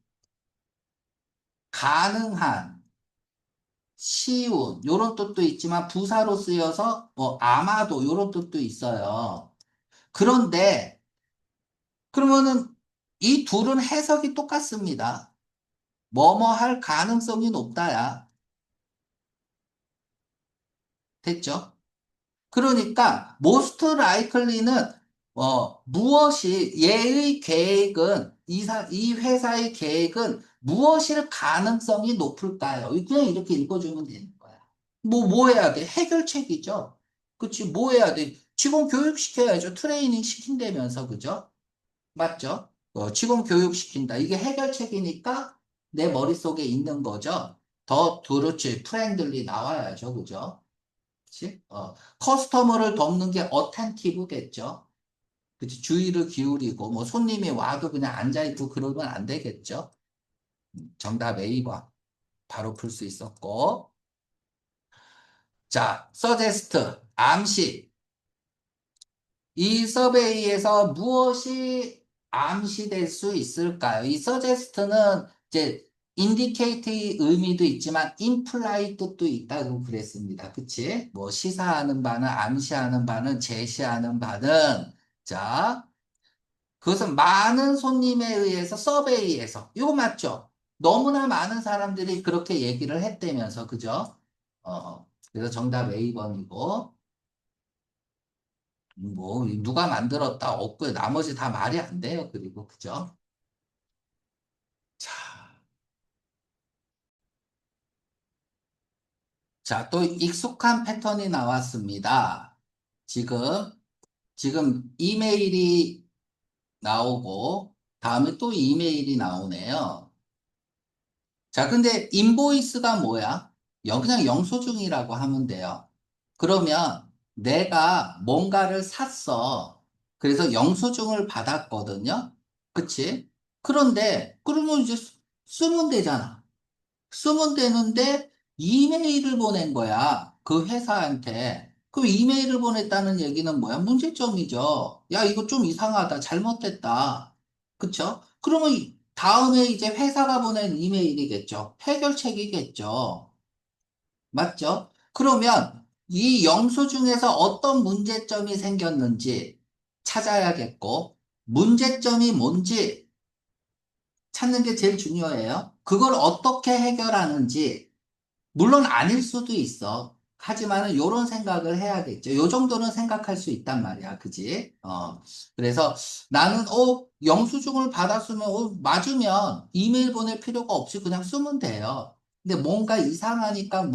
가능한, 쉬운 요런 뜻도 있지만 부사로 쓰여서 뭐 아마도 요런 뜻도 있어요. 그런데 그러면은 이 둘은 해석이 똑같습니다. 뭐뭐 할 가능성이 높다야. 됐죠? 그러니까 most likely는 무엇이 얘의 계획은 이 회사의 계획은 무엇일 가능성이 높을까요? 그냥 이렇게 읽어주면 되는 거야. 뭐 해야 돼? 해결책이죠. 그치? 뭐 해야 돼? 직원 교육시켜야죠. 트레이닝 시킨다면서, 그죠? 맞죠? 직원 교육시킨다. 이게 해결책이니까 내 머릿속에 있는 거죠. 더 그렇지. 프렌들리 나와야죠. 그죠? 그치? 커스터머를 돕는 게 어텐티브겠죠. 그치? 주의를 기울이고, 뭐, 손님이 와도 그냥 앉아있고 그러면 안 되겠죠. 정답 A번. 바로 풀 수 있었고. 자, 서제스트, 암시. 이 서베이에서 무엇이 암시될 수 있을까요? 이 서제스트는 이제 인디케이트의 의미도 있지만 임플라이 뜻도 있다고 그랬습니다. 그치? 뭐 시사하는 바는 암시하는 바는 제시하는 바는 자, 그것은 많은 손님에 의해서 서베이에서 이거 맞죠? 너무나 많은 사람들이 그렇게 얘기를 했다면서 그죠? 그래서 정답 A번이고 뭐 누가 만들었다 없고요. 나머지 다 말이 안 돼요. 그리고 그죠? 자, 자, 또 익숙한 패턴이 나왔습니다. 지금 이메일이 나오고 다음에 또 이메일이 나오네요. 자, 근데 인보이스가 뭐야? 그냥 영수증이라고 하면 돼요. 그러면 내가 뭔가를 샀어. 그래서 영수증을 받았거든요. 그치? 그런데 그러면 이제 쓰면 되잖아. 쓰면 되는데 이메일을 보낸 거야. 그 회사한테. 그 이메일을 보냈다는 얘기는 뭐야? 문제점이죠. 야, 이거 좀 이상하다. 잘못됐다. 그쵸? 그러면 다음에 이제 회사가 보낸 이메일이겠죠. 해결책이겠죠. 맞죠? 그러면 이 영수증에서 어떤 문제점이 생겼는지 찾아야겠고, 문제점이 뭔지 찾는 게 제일 중요해요. 그걸 어떻게 해결하는지, 물론 아닐 수도 있어. 하지만은 요런 생각을 해야겠죠. 요 정도는 생각할 수 있단 말이야. 그지? 그래서 나는, 영수증을 받았으면, 맞으면 이메일 보낼 필요가 없이 그냥 쓰면 돼요. 근데 뭔가 이상하니까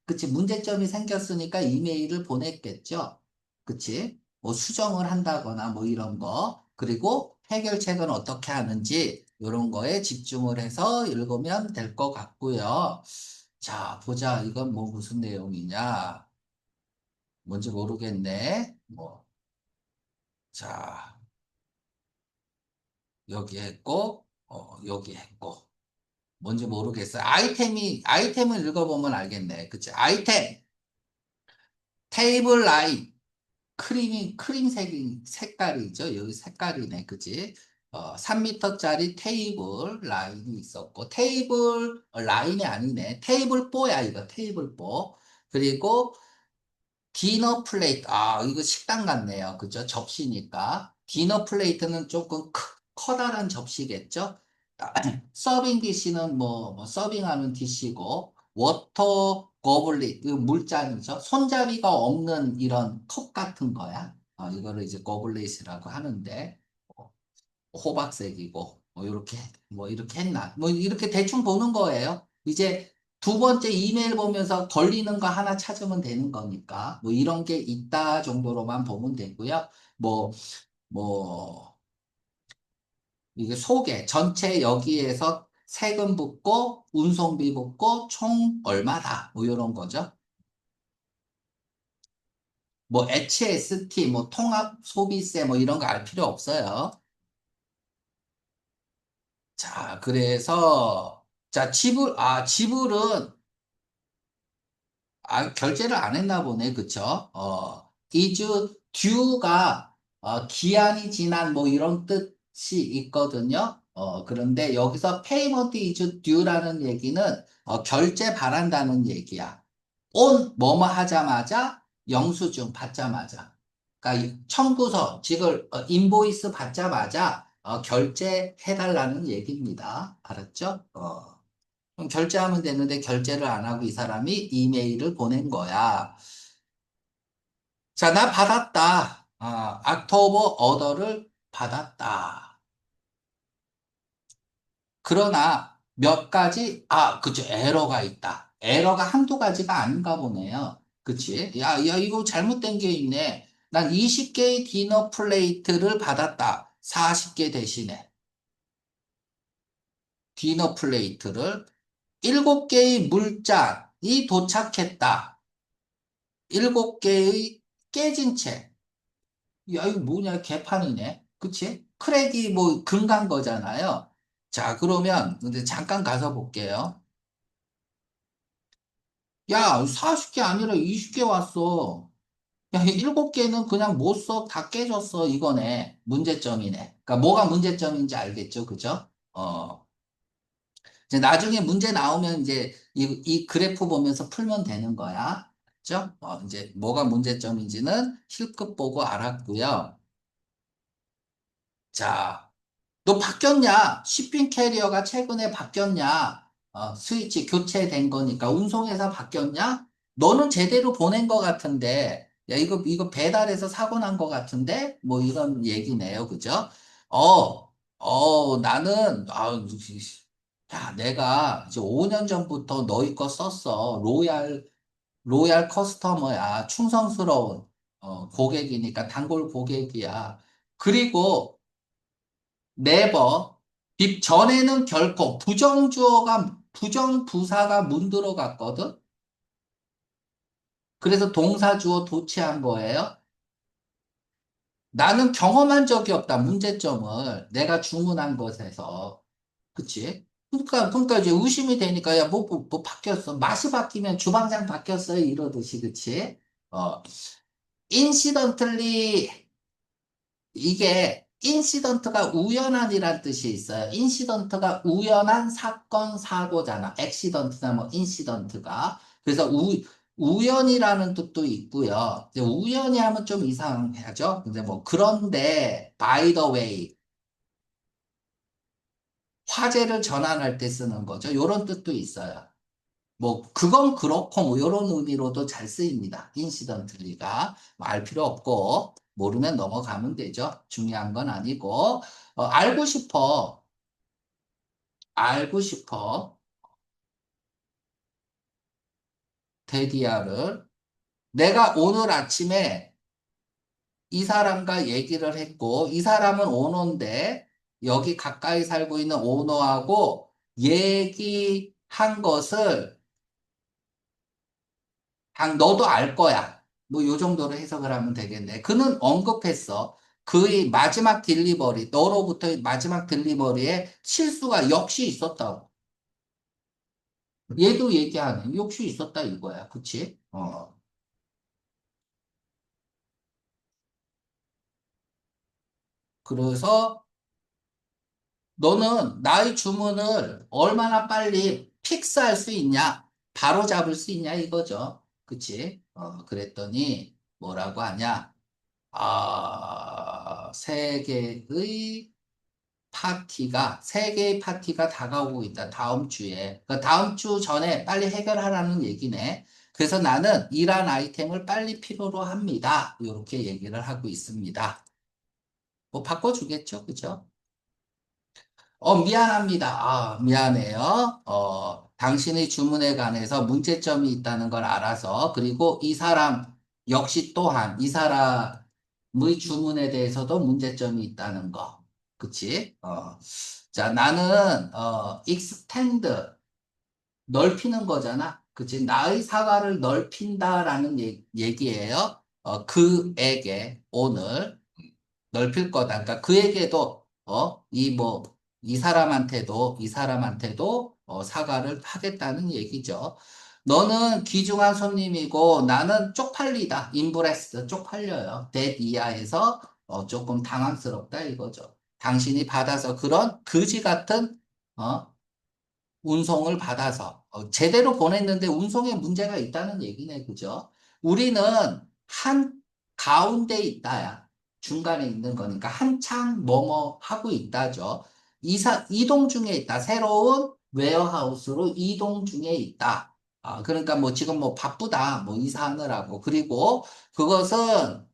그치? 문제점이 생겼으니까 이메일을 보냈겠죠. 그치? 뭐 수정을 한다거나 뭐 이런 거. 그리고 해결책은 어떻게 하는지, 요런 거에 집중을 해서 읽으면 될 것 같고요. 자, 보자. 이건 뭐 무슨 내용이냐? 뭔지 모르겠네. 뭐, 자, 여기 했고, 여기 했고. 뭔지 모르겠어요. 아이템을 읽어보면 알겠네. 그치? 아이템, 테이블 라인. 색깔이죠. 여기 색깔이네. 그지? 3m짜리 테이블 라인이 있었고, 라인이 아니네. 테이블 뽀야, 이거. 테이블 뽀. 그리고 디너 플레이트. 아, 이거 식당 같네요. 그죠? 접시니까. 디너 플레이트는 조금 커다란 접시겠죠? 아, 서빙 디시는 뭐 서빙하는 디시고, 워터 거블릿, 이거 물잔이죠? 손잡이가 없는 이런 컵 같은 거야. 이거를 이제 거블릿이라고 하는데, 어, 호박색이고, 이렇게 했나. 뭐, 이렇게 대충 보는 거예요. 이제 두 번째 이메일 보면서 걸리는 거 하나 찾으면 되는 거니까, 뭐, 이런 게 있다 정도로만 보면 되고요. 뭐, 뭐, 이게 전체 여기에서 세금 붙고, 운송비 붙고, 총 얼마다. 뭐, 이런 거죠. 뭐, HST, 뭐, 통합 소비세, 뭐, 이런 거 알 필요 없어요. 자, 그래서, 자, 지불은, 결제를 안 했나 보네. 그쵸? is due가, 기한이 지난 뭐 이런 뜻이 있거든요. 그런데 여기서 payment is due라는 얘기는, 결제 바란다는 얘기야. 뭐뭐 하자마자, 영수증 받자마자. 그러니까 이 청구서, 즉, 인보이스 받자마자, 결제해달라는 얘기입니다. 알았죠? 그럼 결제하면 되는데 결제를 안 하고 이 사람이 이메일을 보낸 거야. 자, 나 받았다. 악토버 어더를 받았다. 그러나 몇 가지, 그쵸, 에러가 있다. 에러가 한두 가지가 아닌가 보네요. 그치? 야, 이거 잘못된 게 있네. 난 20개의 디너 플레이트를 받았다. 40개 대신에. 디너 플레이트를 7개의 물잔이 도착했다. 7개의 깨진 채. 야, 이거 뭐냐, 개판이네. 그치? 크랙이 뭐 금간 거잖아요. 자, 그러면, 근데 잠깐 가서 볼게요. 야, 40개 아니라 20개 왔어. 야, 7개는 그냥 못 써. 다 깨졌어. 이거네. 문제점이네. 그러니까 뭐가 문제점인지 알겠죠? 그죠? 이제 나중에 문제 나오면 이제 이 그래프 보면서 풀면 되는 거야. 그죠? 이제 뭐가 문제점인지는 실급 보고 알았고요. 자, 너 바뀌었냐? shipping 캐리어가 최근에 바뀌었냐? 스위치 교체된 거니까 운송회사 바뀌었냐? 너는 제대로 보낸 거 같은데, 야, 이거 배달해서 사고 난 거 같은데? 뭐 이런 얘기네요. 그죠? 나는, 야, 내가 이제 5년 전부터 너희 거 썼어. 로얄 커스터머야. 충성스러운, 고객이니까 단골 고객이야. 그리고 네버. 전에는 결코 부정부사가 문 들어갔거든? 그래서 동사주어 도치한 거예요. 나는 경험한 적이 없다, 문제점을. 내가 주문한 것에서. 그치? 그러니까 이제 의심이 되니까, 야, 뭐 바뀌었어. 맛이 바뀌면 주방장 바뀌었어요. 이러듯이, 그치? 어, 인시던틀리 이게 인시던트가 우연한이란 뜻이 있어요. 인시던트가 우연한 사건, 사고잖아. 액시던트나 뭐 인시던트가. 그래서 우연이라는 뜻도 있고요. 이제 우연히 하면 좀 이상하죠. 근데 뭐 그런데 by the way 화제를 전환할 때 쓰는 거죠. 이런 뜻도 있어요. 뭐 그건 그렇고 뭐 이런 의미로도 잘 쓰입니다. 인시던틀리가 알 필요 없고 모르면 넘어가면 되죠. 중요한 건 아니고 알고 싶어 데디아를 내가 오늘 아침에 이 사람과 얘기를 했고 이 사람은 오너인데 여기 가까이 살고 있는 오너하고 얘기한 것을 너도 알 거야. 뭐, 요 정도로 해석을 하면 되겠네. 그는 언급했어. 그의 마지막 딜리버리, 너로부터의 마지막 딜리버리에 실수가 역시 있었다고. 얘도 얘기하네. 역시 있었다 이거야. 그치? 그래서 너는 나의 주문을 얼마나 빨리 픽스할 수 있냐? 바로 잡을 수 있냐? 이거죠. 그치? 그랬더니 뭐라고 하냐? 세 개의 파티가 다가오고 있다. 다음 주에. 그 다음 주 전에 빨리 해결하라는 얘기네. 그래서 나는 이러한 아이템을 빨리 필요로 합니다. 이렇게 얘기를 하고 있습니다. 뭐 바꿔주겠죠? 그죠? 미안합니다. 미안해요. 당신의 주문에 관해서 문제점이 있다는 걸 알아서, 그리고 이 사람 역시 또한 이 사람의 주문에 대해서도 문제점이 있다는 거. 그치? 자, 나는, extend, 넓히는 거잖아. 그치? 나의 사과를 넓힌다라는 얘기예요. 그에게 오늘. 넓힐 거다. 그러니까 그에게도 이 사람한테도 사과를 하겠다는 얘기죠. 너는 귀중한 손님이고 나는 쪽팔리다. 임브레스 쪽팔려요. 대 이하에서 조금 당황스럽다 이거죠. 당신이 받아서 그런 거지 같은 어, 운송을 받아서 제대로 보냈는데 운송에 문제가 있다는 얘기네, 그죠? 우리는 한 가운데 있다야. 중간에 있는 거니까 한창 뭐뭐 하고 있다죠. 이동 중에 있다. 새로운 웨어하우스로 이동 중에 있다. 그러니까 뭐 지금 뭐 바쁘다. 뭐 이사하느라고. 그리고 그것은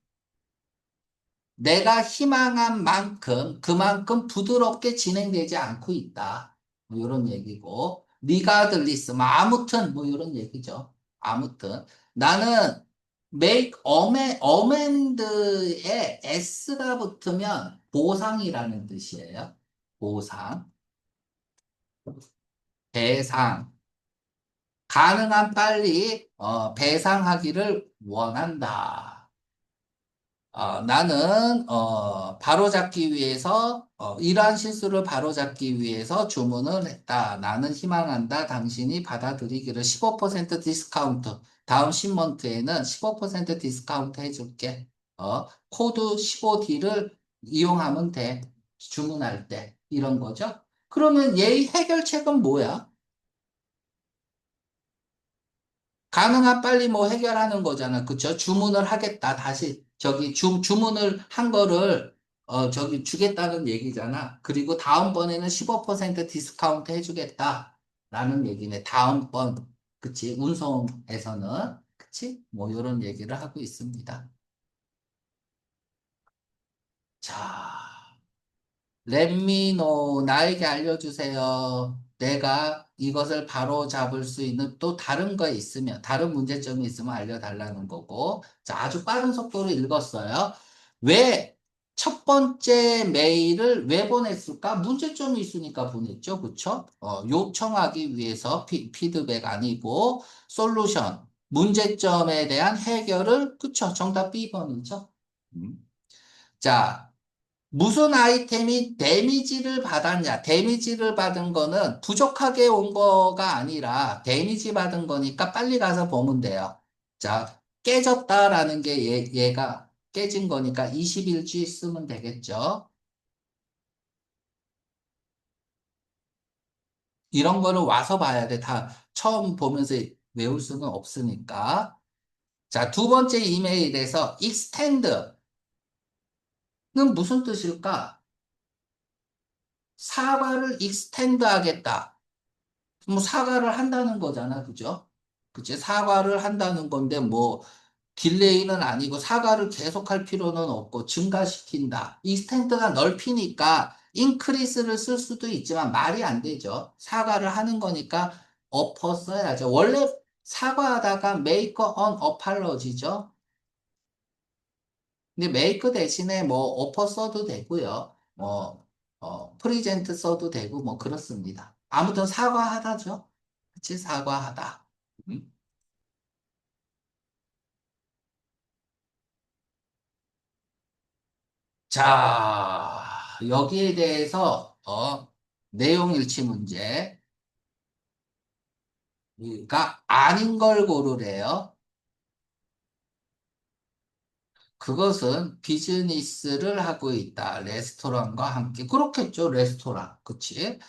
내가 희망한 만큼 그만큼 부드럽게 진행되지 않고 있다. 뭐 이런 얘기고 리가들리스 뭐 아무튼 뭐 이런 얘기죠. 아무튼 나는 make amend에 s가 붙으면 보상이라는 뜻이에요. 보상, 배상, 가능한 빨리 배상하기를 원한다. 나는 바로잡기 위해서 이러한 실수를 바로잡기 위해서 주문을 했다. 나는 희망한다. 당신이 받아들이기를 15% 디스카운트. 다음 10month에는 15% 디스카운트 해줄게. 코드 15D를 이용하면 돼. 주문할 때. 이런 거죠. 그러면 얘의 해결책은 뭐야? 가능한 빨리 뭐 해결하는 거잖아. 그쵸? 주문을 하겠다. 다시 저기 주문을 한 거를 저기 주겠다는 얘기잖아. 그리고 다음번에는 15% 디스카운트 해주겠다. 라는 얘기네. 다음번. 그치? 운송에서는. 그치? 뭐 이런 얘기를 하고 있습니다. 자. 렛미노 나에게 알려주세요. 내가 이것을 바로 잡을 수 있는 또 다른 거 있으면, 다른 문제점이 있으면 알려달라는 거고. 자, 아주 빠른 속도로 읽었어요. 왜 첫 번째 메일을 왜 보냈을까? 문제점이 있으니까 보냈죠. 그쵸? 요청하기 위해서 피드백 아니고, 솔루션, 문제점에 대한 해결을, 그쵸? 정답 B번이죠. 음. 자, 무슨 아이템이 데미지를 받았냐? 데미지를 받은 거는 부족하게 온 거가 아니라 데미지 받은 거니까 빨리 가서 보면 돼요. 자, 깨졌다라는 게 얘가 깨진 거니까 21G 쓰면 되겠죠. 이런 거는 와서 봐야 돼. 다 처음 보면서 외울 수는 없으니까. 자, 두 번째 이메일에서 extend는 무슨 뜻일까? 사과를 extend 하겠다. 뭐 사과를 한다는 거잖아. 그죠? 그치? 사과를 한다는 건데 뭐 딜레이는 아니고 사과를 계속할 필요는 없고 증가시킨다. 익스텐드가 넓히니까 인크리스를 쓸 수도 있지만 말이 안 되죠. 사과를 하는 거니까 어퍼 써야죠. 원래 사과하다가 make an apology죠. 근데 make 대신에 뭐 어퍼 써도 되고요. 프리젠트 써도 되고 뭐 그렇습니다. 아무튼 사과하다죠. 그치? 사과하다. 음. 자, 여기에 대해서, 내용 일치 문제가 아닌 걸 고르래요. 그것은 비즈니스를 하고 있다. 레스토랑과 함께. 그렇겠죠, 레스토랑. 그치?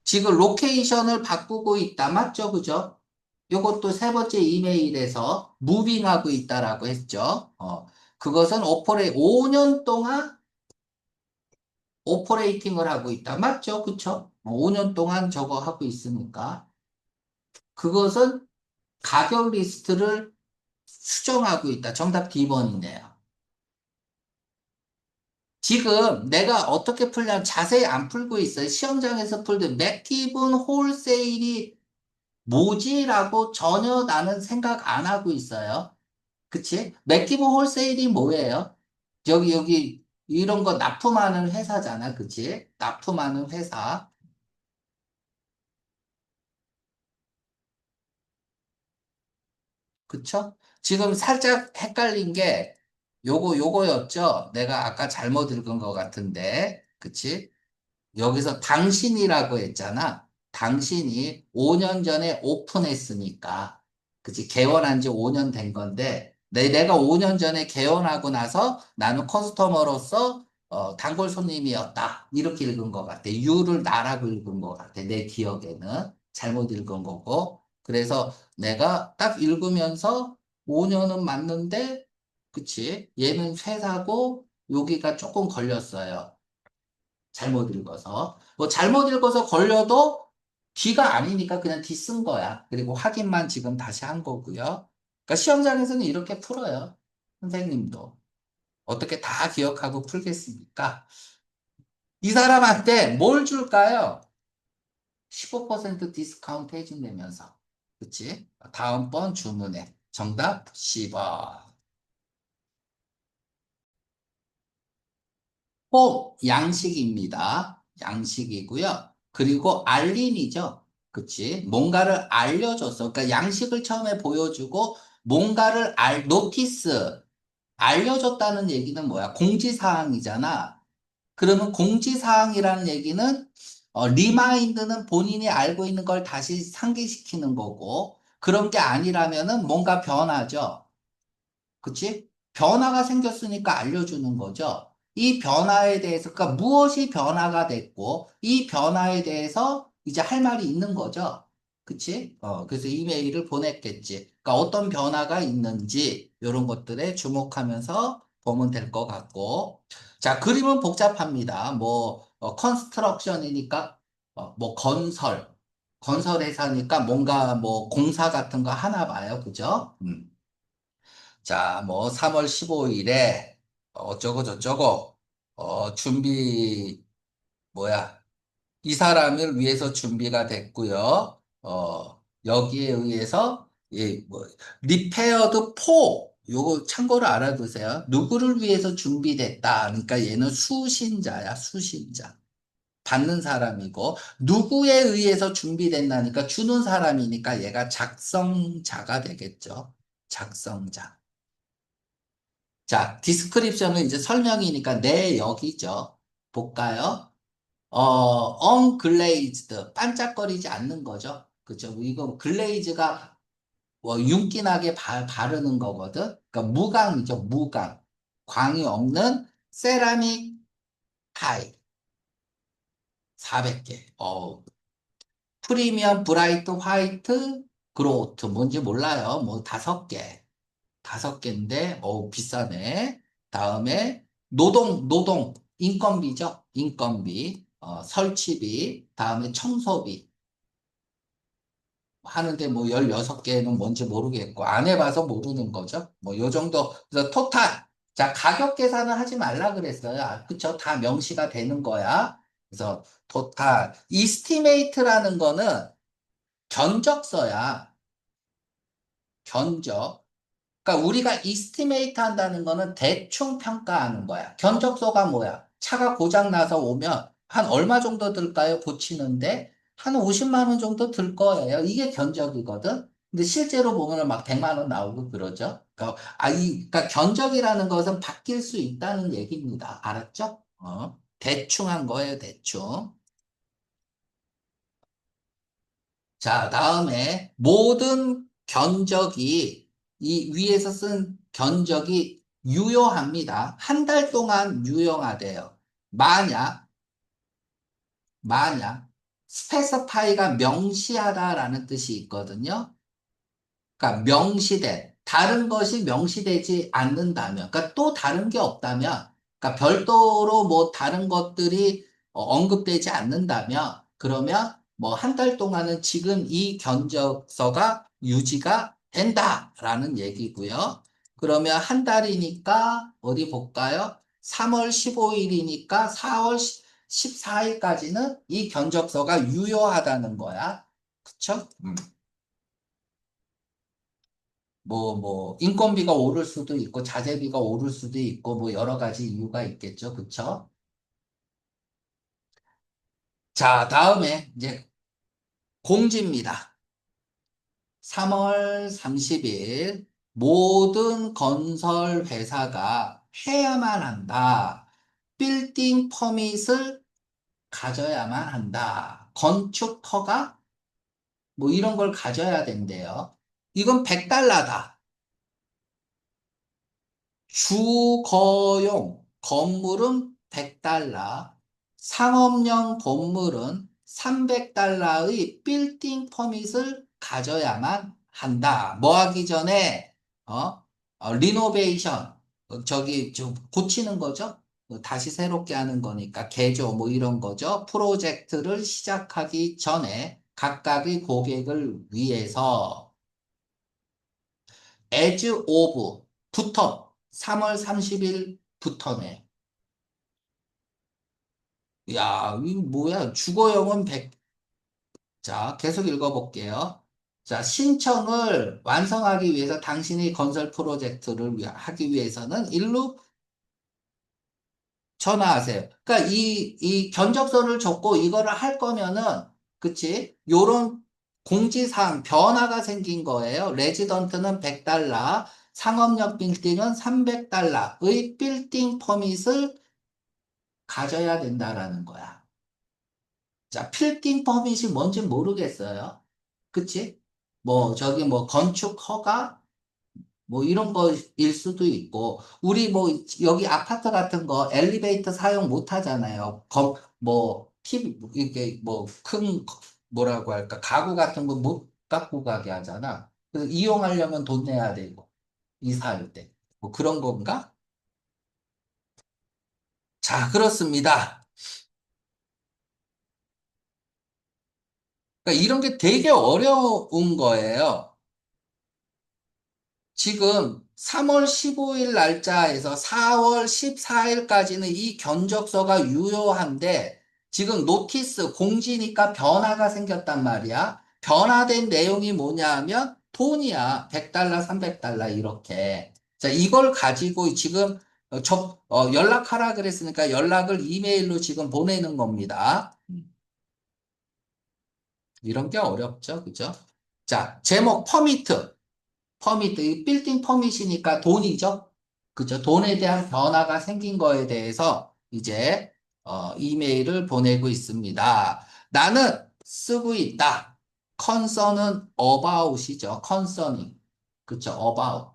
지금 로케이션을 바꾸고 있다. 맞죠? 그죠? 요것도 세 번째 이메일에서 무빙하고 있다라고 했죠. 그것은 5년 동안 오퍼레이팅을 하고 있다. 맞죠? 그쵸? 5년 동안 저거 하고 있으니까. 그것은 가격 리스트를 수정하고 있다. 정답 D번이네요. 지금 내가 어떻게 풀냐면 자세히 안 풀고 있어요. 시험장에서 풀듯 맥기분 홀세일이 뭐지라고 전혀 나는 생각 안 하고 있어요. 그치? 맥기분 홀세일이 뭐예요? 여기 이런 거 납품하는 회사잖아. 그치? 납품하는 회사. 그쵸? 지금 살짝 헷갈린 게 요거였죠? 내가 아까 잘못 읽은 것 같은데. 그치? 여기서 당신이라고 했잖아. 당신이 5년 전에 오픈했으니까. 그치? 개원한 지 5년 된 건데, 내가 5년 전에 개원하고 나서 나는 커스터머로서 단골 손님이었다. 이렇게 읽은 것 같아. 유를 나라고 읽은 것 같아. 내 기억에는. 잘못 읽은 거고. 그래서 내가 딱 읽으면서 5년은 맞는데, 그치? 얘는 회사고, 여기가 조금 걸렸어요. 잘못 읽어서. 뭐 잘못 읽어서 걸려도 D가 아니니까 그냥 D 쓴 거야. 그리고 확인만 지금 다시 한 거고요. 그러니까 시험장에서는 이렇게 풀어요. 선생님도. 어떻게 다 기억하고 풀겠습니까? 이 사람한테 뭘 줄까요? 15% 디스카운트 해준다면서. 그치? 다음번 주문에. 정답 10번. 양식입니다. 양식이고요. 그리고 알림이죠. 그치? 뭔가를 알려줬어. 그러니까 양식을 처음에 보여주고 뭔가를 노티스, 알려줬다는 얘기는 뭐야? 공지사항이잖아. 그러면 공지사항이라는 얘기는 리마인드는 본인이 알고 있는 걸 다시 상기시키는 거고 그런 게 아니라면은 뭔가 변하죠. 그치? 변화가 생겼으니까 알려주는 거죠. 이 변화에 대해서, 그러니까 무엇이 변화가 됐고, 이 변화에 대해서 이제 할 말이 있는 거죠. 그치? 그래서 이메일을 보냈겠지. 그러니까 어떤 변화가 있는지, 이런 것들에 주목하면서 보면 될 것 같고. 자, 그림은 복잡합니다. 뭐, 컨스트럭션이니까, 뭐, 건설 회사니까 뭔가 뭐, 공사 같은 거 하나 봐요. 그죠? 자, 뭐, 3월 15일에, 어쩌고 저쩌고, 준비, 뭐야, 이 사람을 위해서 준비가 됐고요. 여기에 의해서, 뭐, 리페어드 포, 요거 참고로 알아두세요. 누구를 위해서 준비됐다. 그러니까 얘는 수신자야, 수신자. 받는 사람이고, 누구에 의해서 준비된다니까 주는 사람이니까 얘가 작성자가 되겠죠. 작성자. 자, 디스크립션은 이제 설명이니까 내역이죠. 볼까요? unglazed, 반짝거리지 않는 거죠. 그죠? 이거 글레이즈가 뭐 윤기나게 바르는 거거든. 그러니까 무광이죠, 무광. 광이 없는 세라믹 타일 400개. 프리미엄 브라이트 화이트 그로우트 뭔지 몰라요. 뭐 5개. 5개인데, 비싸네. 다음에, 인건비죠. 인건비, 설치비, 다음에 청소비 하는데 뭐 16개는 뭔지 모르겠고, 안 해봐서 모르는 거죠. 뭐 요 정도. 그래서 토탈. 자, 가격 계산을 하지 말라 그랬어요. 그쵸? 다 명시가 되는 거야. 그래서 토탈. 이스티메이트라는 거는 견적서야. 견적. 그러니까 우리가 이스티메이트 한다는 거는 대충 평가하는 거야. 견적서가 뭐야? 차가 고장 나서 오면 한 얼마 정도 들까요? 고치는데 한 50만 원 정도 들 거예요. 이게 견적이거든. 근데 실제로 보면 막 100만 원 나오고 그러죠. 그러니까 견적이라는 것은 바뀔 수 있다는 얘기입니다. 알았죠? 대충 한 거예요, 대충. 자, 다음에 모든 견적이 이 위에서 쓴 견적이 유효합니다. 한 달 동안 유효하대요. 만약, 만약, 스페서파이가 명시하다라는 뜻이 있거든요. 그러니까 명시된, 다른 것이 명시되지 않는다면, 그러니까 또 다른 게 없다면, 그러니까 별도로 뭐 다른 것들이 언급되지 않는다면, 그러면 뭐 한 달 동안은 지금 이 견적서가 유지가 된다라는 얘기고요. 그러면 한 달이니까 어디 볼까요? 3월 15일이니까 4월 14일까지는 이 견적서가 유효하다는 거야. 그쵸? 인건비가 오를 수도 있고, 자재비가 오를 수도 있고, 뭐, 여러 가지 이유가 있겠죠. 그쵸? 자, 다음에 이제 공지입니다. 3월 30일, 모든 건설 회사가 해야만 한다. 빌딩 퍼밋을 가져야만 한다. 건축 허가? 뭐, 이런 걸 가져야 된대요. 이건 100달러다. 주거용 건물은 100달러, 상업용 건물은 300달러의 빌딩 퍼밋을 가져야만 한다. 뭐 하기 전에, 리노베이션, 저기, 좀 고치는 거죠? 다시 새롭게 하는 거니까, 개조, 뭐 이런 거죠? 프로젝트를 시작하기 전에 각각의 고객을 위해서 as of부터 3월 30일부터네. 야, 이 뭐야? 주거용은 100. 자, 계속 읽어볼게요. 자, 신청을 완성하기 위해서 당신이 건설 프로젝트를 하기 위해서는 일로 전화하세요. 그러니까 이 견적서를 적고 이거를 할 거면은, 그치? 요런 공지사항 변화가 생긴 거예요. 레지던트는 100달러, 상업용 빌딩은 300달러의 빌딩 퍼밋을 가져야 된다라는 거야. 자, 빌딩 퍼밋이 뭔지 모르겠어요. 그치? 뭐, 저기 뭐, 건축 허가? 뭐 이런 거일 수도 있고 우리 뭐 여기 아파트 같은 거 엘리베이터 사용 못 하잖아요. 뭐 TV 이게 뭐 큰 뭐라고 할까 가구 같은 거 못 갖고 가게 하잖아. 그래서 이용하려면 돈 내야 되고 이사할 때 뭐 그런 건가? 자, 그렇습니다. 그러니까 이런 게 되게 어려운 거예요. 지금 3월 15일 날짜에서 4월 14일까지는 이 견적서가 유효한데 지금 노티스 공지니까 변화가 생겼단 말이야. 변화된 내용이 뭐냐 하면 돈이야. 100달러, 300달러 이렇게. 자, 이걸 가지고 지금 연락하라 그랬으니까 연락을 이메일로 지금 보내는 겁니다. 이런 게 어렵죠. 그죠? 자, 제목 퍼미트. 퍼미트, 이 빌딩 퍼밋이니까 돈이죠. 그죠? 돈에 대한 변화가 생긴 거에 대해서 이제 이메일을 보내고 있습니다. 나는 쓰고 있다. concern은 about이죠. concerning. 그쵸? about.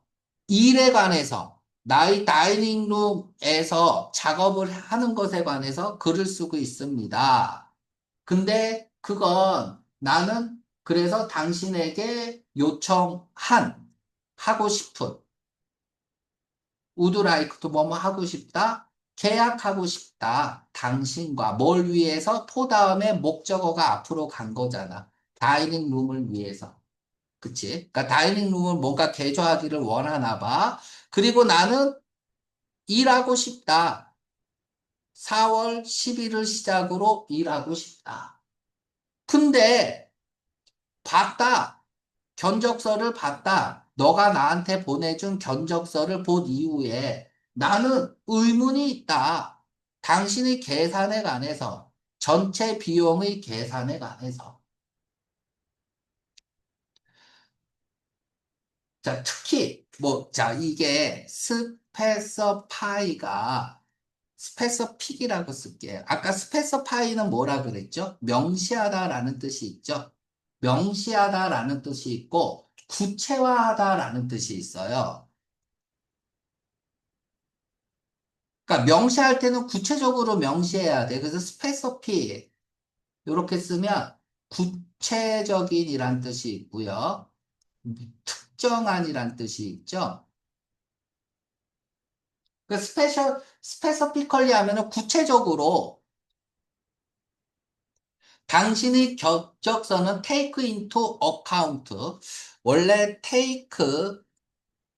일에 관해서 나의 다이닝 룸에서 작업을 하는 것에 관해서 글을 쓰고 있습니다. 근데 그건 나는 그래서 당신에게 요청한 하고 싶은 would like to 뭐뭐 하고 싶다 계약하고 싶다 당신과 뭘 위해서 토 다음에 목적어가 앞으로 간 거잖아 다이닝 룸을 위해서 그치? 그러니까 다이닝 룸을 뭔가 개조하기를 원하나 봐 그리고 나는 일하고 싶다 4월 10일을 시작으로 일하고 싶다 근데 봤다. 견적서를 봤다. 너가 나한테 보내준 견적서를 본 이후에 나는 의문이 있다. 당신의 계산에 관해서, 전체 비용의 계산에 관해서. 자, 특히, 자, 이게 스페서픽이라고 쓸게요. 아까 스페서파이는 뭐라 그랬죠? 명시하다라는 뜻이 있죠? 명시하다라는 뜻이 있고, 구체화하다라는 뜻이 있어요. 그러니까 명시할 때는 구체적으로 명시해야 돼. 그래서 스페서피 이렇게 쓰면 구체적인이란 뜻이 있고요. 특정한이란 뜻이 있죠. 그 스페서피컬리 하면은 구체적으로 당신의 격적서는 take into account. 원래 take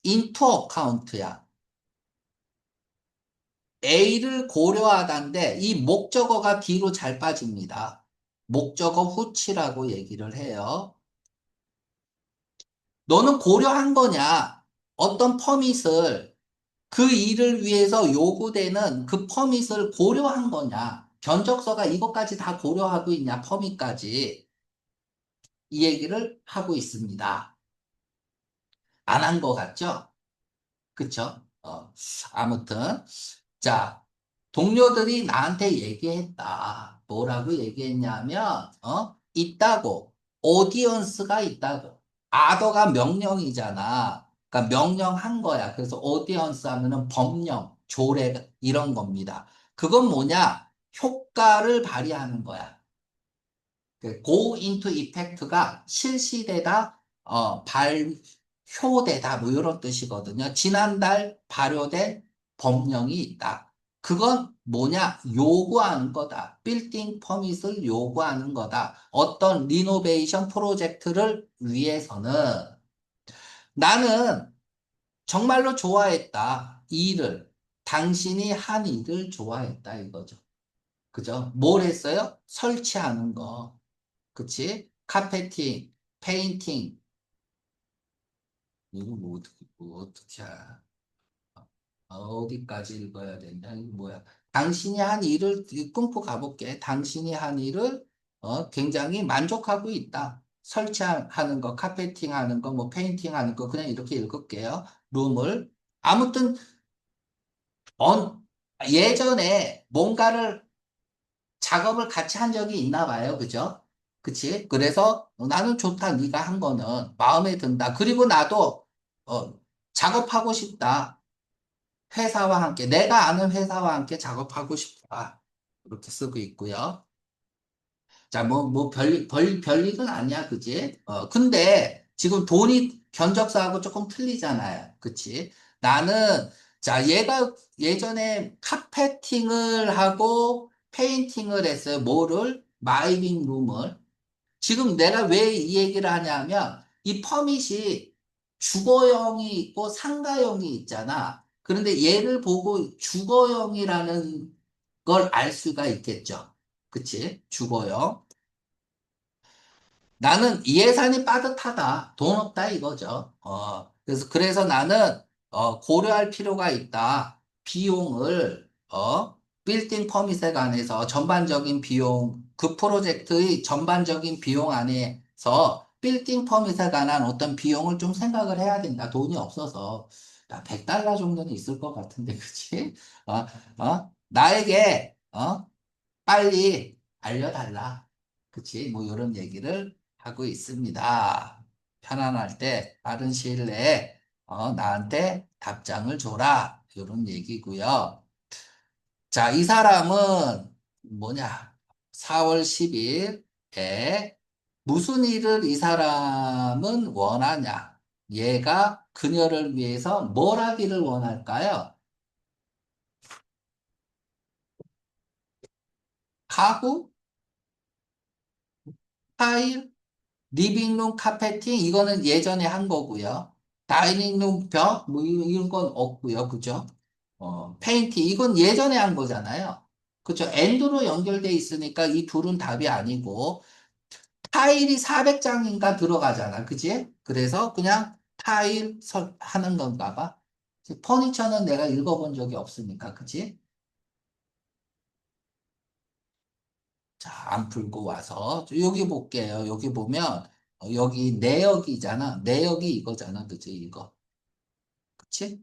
into account야. A를 고려하다인데 이 목적어가 뒤로 잘 빠집니다. 목적어 후치라고 얘기를 해요. 너는 고려한 거냐? 어떤 퍼밋을 그 일을 위해서 요구되는 그 퍼밋을 고려한 거냐? 견적서가 이것까지 다 고려하고 있냐? 퍼밋까지. 이 얘기를 하고 있습니다. 안 한 거 같죠? 그쵸? 아무튼. 자, 동료들이 나한테 얘기했다. 뭐라고 얘기했냐면, 있다고. 오디언스가 있다고. 아더가 명령이잖아. 그러니까 명령한 거야. 그래서 오디언스 하면은 법령, 조례, 이런 겁니다. 그건 뭐냐? 효과를 발휘하는 거야. 그 go into effect가 실시되다, 발효되다, 뭐 이런 뜻이거든요. 지난달 발효된 법령이 있다. 그건 뭐냐? 요구하는 거다. 빌딩 퍼밋을 요구하는 거다. 어떤 리노베이션 프로젝트를 위해서는 나는 정말로 좋아했다. 이 일을. 당신이 한 일을 좋아했다 이거죠. 그죠? 뭘 했어요? 설치하는 거. 그치? 카페팅, 페인팅, 이거 뭐 어떻게, 어디까지 읽어야 되냐? 이거 뭐야? 당신이 한 일을, 끊고 가볼게. 당신이 한 일을, 굉장히 만족하고 있다. 설치하는 거, 카페팅 하는 거, 뭐, 페인팅 하는 거, 그냥 이렇게 읽을게요. 룸을. 아무튼, 예전에 뭔가를 작업을 같이 한 적이 있나 봐요. 그죠? 그치? 그래서 나는 좋다. 네가 한 거는 마음에 든다. 그리고 나도 어, 작업하고 싶다. 회사와 함께 내가 아는 회사와 함께 작업하고 싶다. 이렇게 쓰고 있고요. 자, 별일은 아니야. 그지? 근데 지금 돈이 견적사하고 조금 틀리잖아요. 그치? 나는, 자, 얘가 예전에 카페팅을 하고 페인팅을 했어요. 뭐를? 마이빙 룸을. 지금 내가 왜 이 얘기를 하냐면, 이 퍼밋이 주거형이 있고 상가형이 있잖아. 그런데 얘를 보고 주거형이라는 걸 알 수가 있겠죠. 그치? 주거형. 나는 이 예산이 빠듯하다. 돈 없다 이거죠. 그래서 나는 고려할 필요가 있다. 비용을 빌딩 퍼밋에 관해서 전반적인 비용, 그 프로젝트의 전반적인 비용 안에서 빌딩 퍼밋에 관한 어떤 비용을 좀 생각을 해야 된다. 돈이 없어서. 야, 100달러 정도는 있을 것 같은데, 그치? 나에게, 빨리 알려달라. 그치? 뭐, 이런 얘기를 하고 있습니다. 편안할 때 빠른 시일 내에 나한테 답장을 줘라. 이런 얘기고요. 자, 이 사람은 뭐냐? 4월 10일에 무슨 일을 이 사람은 원하냐? 얘가 그녀를 위해서 뭘 하기를 원할까요? 가구, 타일, 리빙룸 카페팅 이거는 예전에 한 거고요. 다이닝룸 벽 뭐 이런 건 없고요. 그죠? 페인팅 이건 예전에 한 거잖아요. 그죠? 엔드로 연결돼 있으니까 이 둘은 답이 아니고 타일이 400장인가 들어가잖아. 그지? 그래서 그냥 타일 하는 건가 봐. 퍼니처는 내가 읽어본 적이 없으니까. 그지? 자, 안 풀고 와서 여기 볼게요. 여기 보면 여기 내역이잖아. 내역이 이거잖아. 그치? 이거. 그치?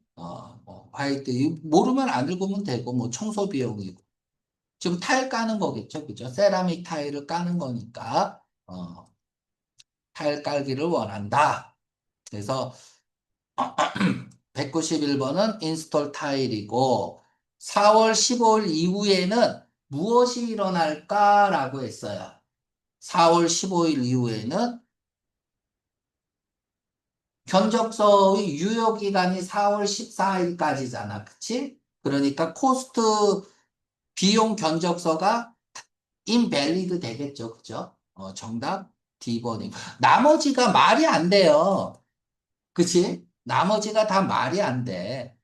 화이트. 모르면 안 읽으면 되고 뭐 청소 비용이고. 지금 타일 까는 거겠죠. 그죠? 세라믹 타일을 까는 거니까 타일 깔기를 원한다. 그래서 191번은 인스톨 타일이고 4월 15일 이후에는 무엇이 일어날까라고 했어요. 4월 15일 이후에는 견적서의 유효기간이 4월 14일까지잖아. 그치? 그러니까 코스트 비용 견적서가 invalid 되겠죠. 그죠? 정답 D번이고. 나머지가 말이 안 돼요. 그치? 나머지가 다 말이 안 돼.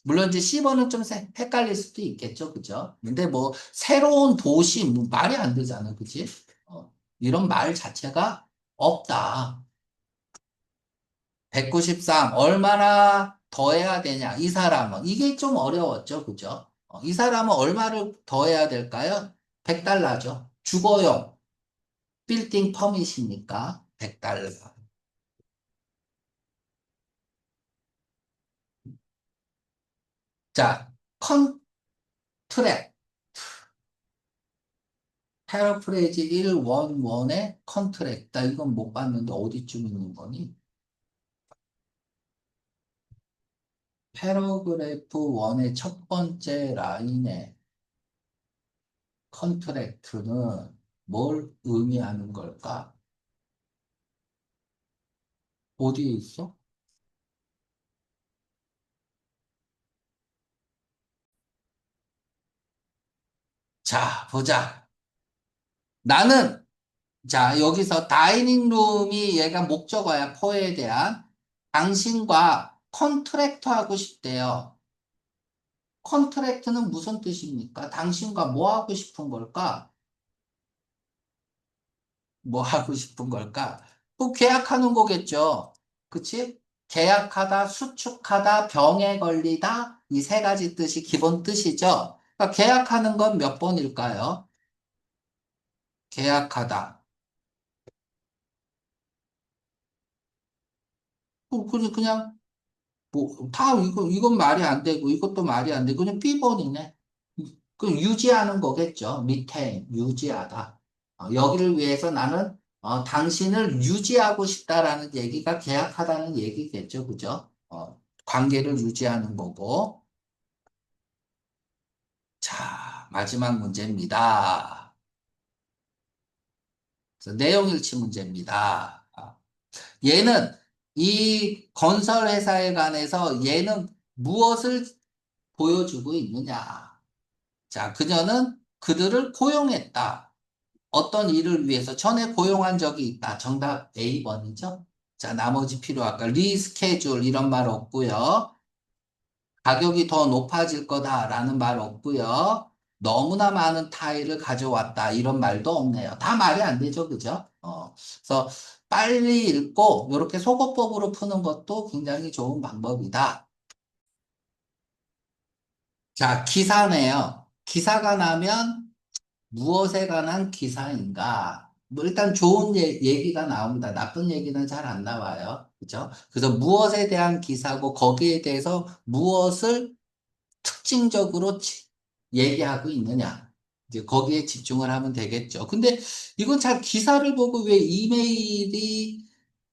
물론 이제 10번은 좀 헷갈릴 수도 있겠죠. 그죠? 근데 뭐 새로운 도시 뭐 말이 안 되잖아. 그치? 이런 말 자체가 없다. 193 얼마나 더 해야 되냐? 이 사람은 이게 좀 어려웠죠. 그죠? 이 사람은 얼마를 더 해야 될까요? 100달러죠. 주거용 빌딩 퍼밋이니까 100달러. 자, 컨트랙 패러프레이즈 111의 컨트랙. 나 이건 못 봤는데 어디쯤 있는 거니? 패러그래프 1의 첫 번째 라인의 컨트랙트는 뭘 의미하는 걸까? 어디에 있어? 자, 보자. 나는, 자, 여기서 다이닝 룸이 얘가 목적어야, 포에 대한. 당신과 컨트랙트 하고 싶대요. 컨트랙트는 무슨 뜻입니까? 당신과 뭐 하고 싶은 걸까? 뭐 하고 싶은 걸까? 뭐 계약하는 거겠죠. 그치? 계약하다, 수축하다, 병에 걸리다. 이 세 가지 뜻이 기본 뜻이죠. 그러니까 계약하는 건 몇 번일까요? 계약하다. 그냥 뭐, 다, 이건 말이 안 되고, 이것도 말이 안 되고, 그냥 삐번이네. 그럼 유지하는 거겠죠. 밑에, 유지하다. 여기를 위해서 나는, 당신을 유지하고 싶다라는 얘기가 계약하다는 얘기겠죠. 그죠? 관계를 유지하는 거고. 자, 마지막 문제입니다. 그래서 내용 일치 문제입니다. 얘는 이 건설 회사에 관해서 얘는 무엇을 보여주고 있느냐. 자, 그녀는 그들을 고용했다. 어떤 일을 위해서 전에 고용한 적이 있다. 정답 A번이죠. 자, 나머지 필요할까? 리스케줄 이런 말 없고요. 가격이 더 높아질 거다라는 말 없고요. 너무나 많은 타일을 가져왔다. 이런 말도 없네요. 다 말이 안 되죠. 그죠? 그래서 빨리 읽고 이렇게 속어법으로 푸는 것도 굉장히 좋은 방법이다. 자, 기사네요. 기사가 나면 무엇에 관한 기사인가? 뭐 일단 좋은 얘기가 나옵니다. 나쁜 얘기는 잘 안 나와요. 그죠? 그래서 무엇에 대한 기사고 거기에 대해서 무엇을 특징적으로 얘기하고 있느냐. 이제 거기에 집중을 하면 되겠죠. 근데 이건 잘 기사를 보고 왜 이메일이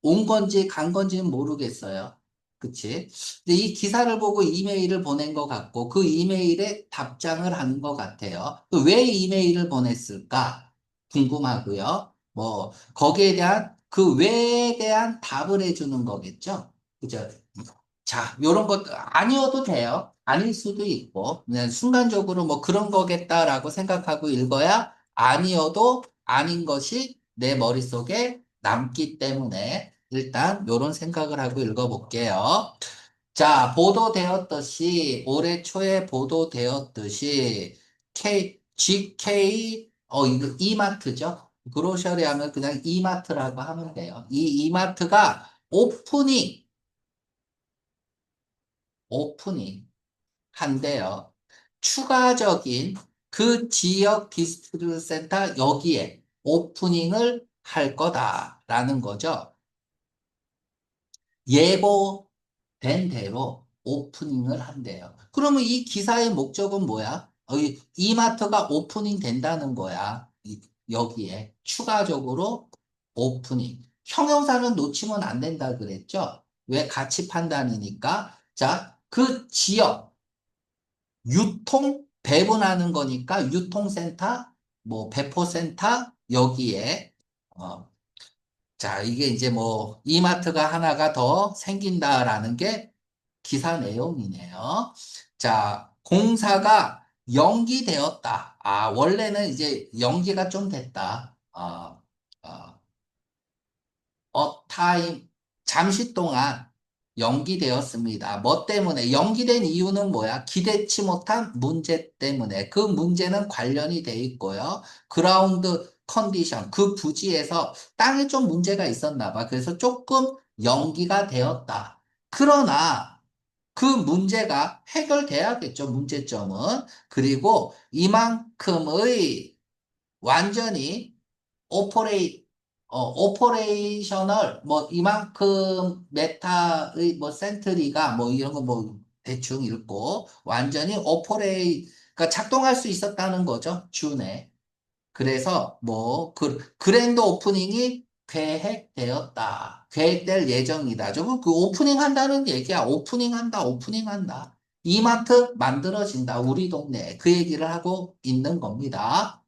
온 건지 간 건지는 모르겠어요. 그치? 근데 이 기사를 보고 이메일을 보낸 것 같고 그 이메일에 답장을 하는 것 같아요. 왜 이메일을 보냈을까? 궁금하고요. 뭐, 거기에 대한 그 왜에 대한 답을 해주는 거겠죠? 그죠? 자, 요런 것, 아니어도 돼요. 아닐 수도 있고, 그냥 순간적으로 뭐 그런 거겠다라고 생각하고 읽어야 아니어도 아닌 것이 내 머릿속에 남기 때문에 일단 요런 생각을 하고 읽어볼게요. 자, 보도되었듯이, 올해 초에 보도되었듯이, GK, 이거 이마트죠? 그로셔리 하면 그냥 이마트라고 하면 돼요. 이 이마트가 오프닝 한데요. 추가적인 그 지역 디스트리뷰 센터 여기에 오프닝을 할 거다라는 거죠. 예고된 대로 오프닝을 한대요. 그러면 이 기사의 목적은 뭐야? 이 이마트가 오프닝 된다는 거야. 여기에 추가적으로 오프닝. 형용사는 놓치면 안 된다 그랬죠? 왜 가치 판단이니까. 자, 그 지역 배분하는 거니까 유통센터, 뭐 배포센터, 여기에, 어, 자, 이게 이제 뭐, 이마트가 하나가 더 생긴다라는 게 기사 내용이네요. 자, 공사가 연기되었다. 아, 원래는 이제 연기가 좀 됐다. 어, 타임, 잠시 동안 연기되었습니다. 뭐 때문에? 연기된 이유는 뭐야? 기대치 못한 문제 때문에. 그 문제는 관련이 돼 있고요. 그라운드 컨디션, 그 부지에서 땅에 좀 문제가 있었나 봐. 그래서 조금 연기가 되었다. 그러나 그 문제가 해결돼야겠죠, 문제점은. 그리고 이만큼의 완전히 오퍼레이셔널, 뭐, 이만큼 메타의 뭐, 센트리가 뭐, 이런 거 뭐, 대충 읽고, 완전히 그러니까 작동할 수 있었다는 거죠, 주 내. 그래서 뭐, 그랜드 오프닝이 계획되었다. 계획될 예정이다. 저거 그 오프닝 한다는 얘기야. 오프닝 한다, 오프닝 한다. 이마트 만들어진다, 우리 동네에. 그 얘기를 하고 있는 겁니다.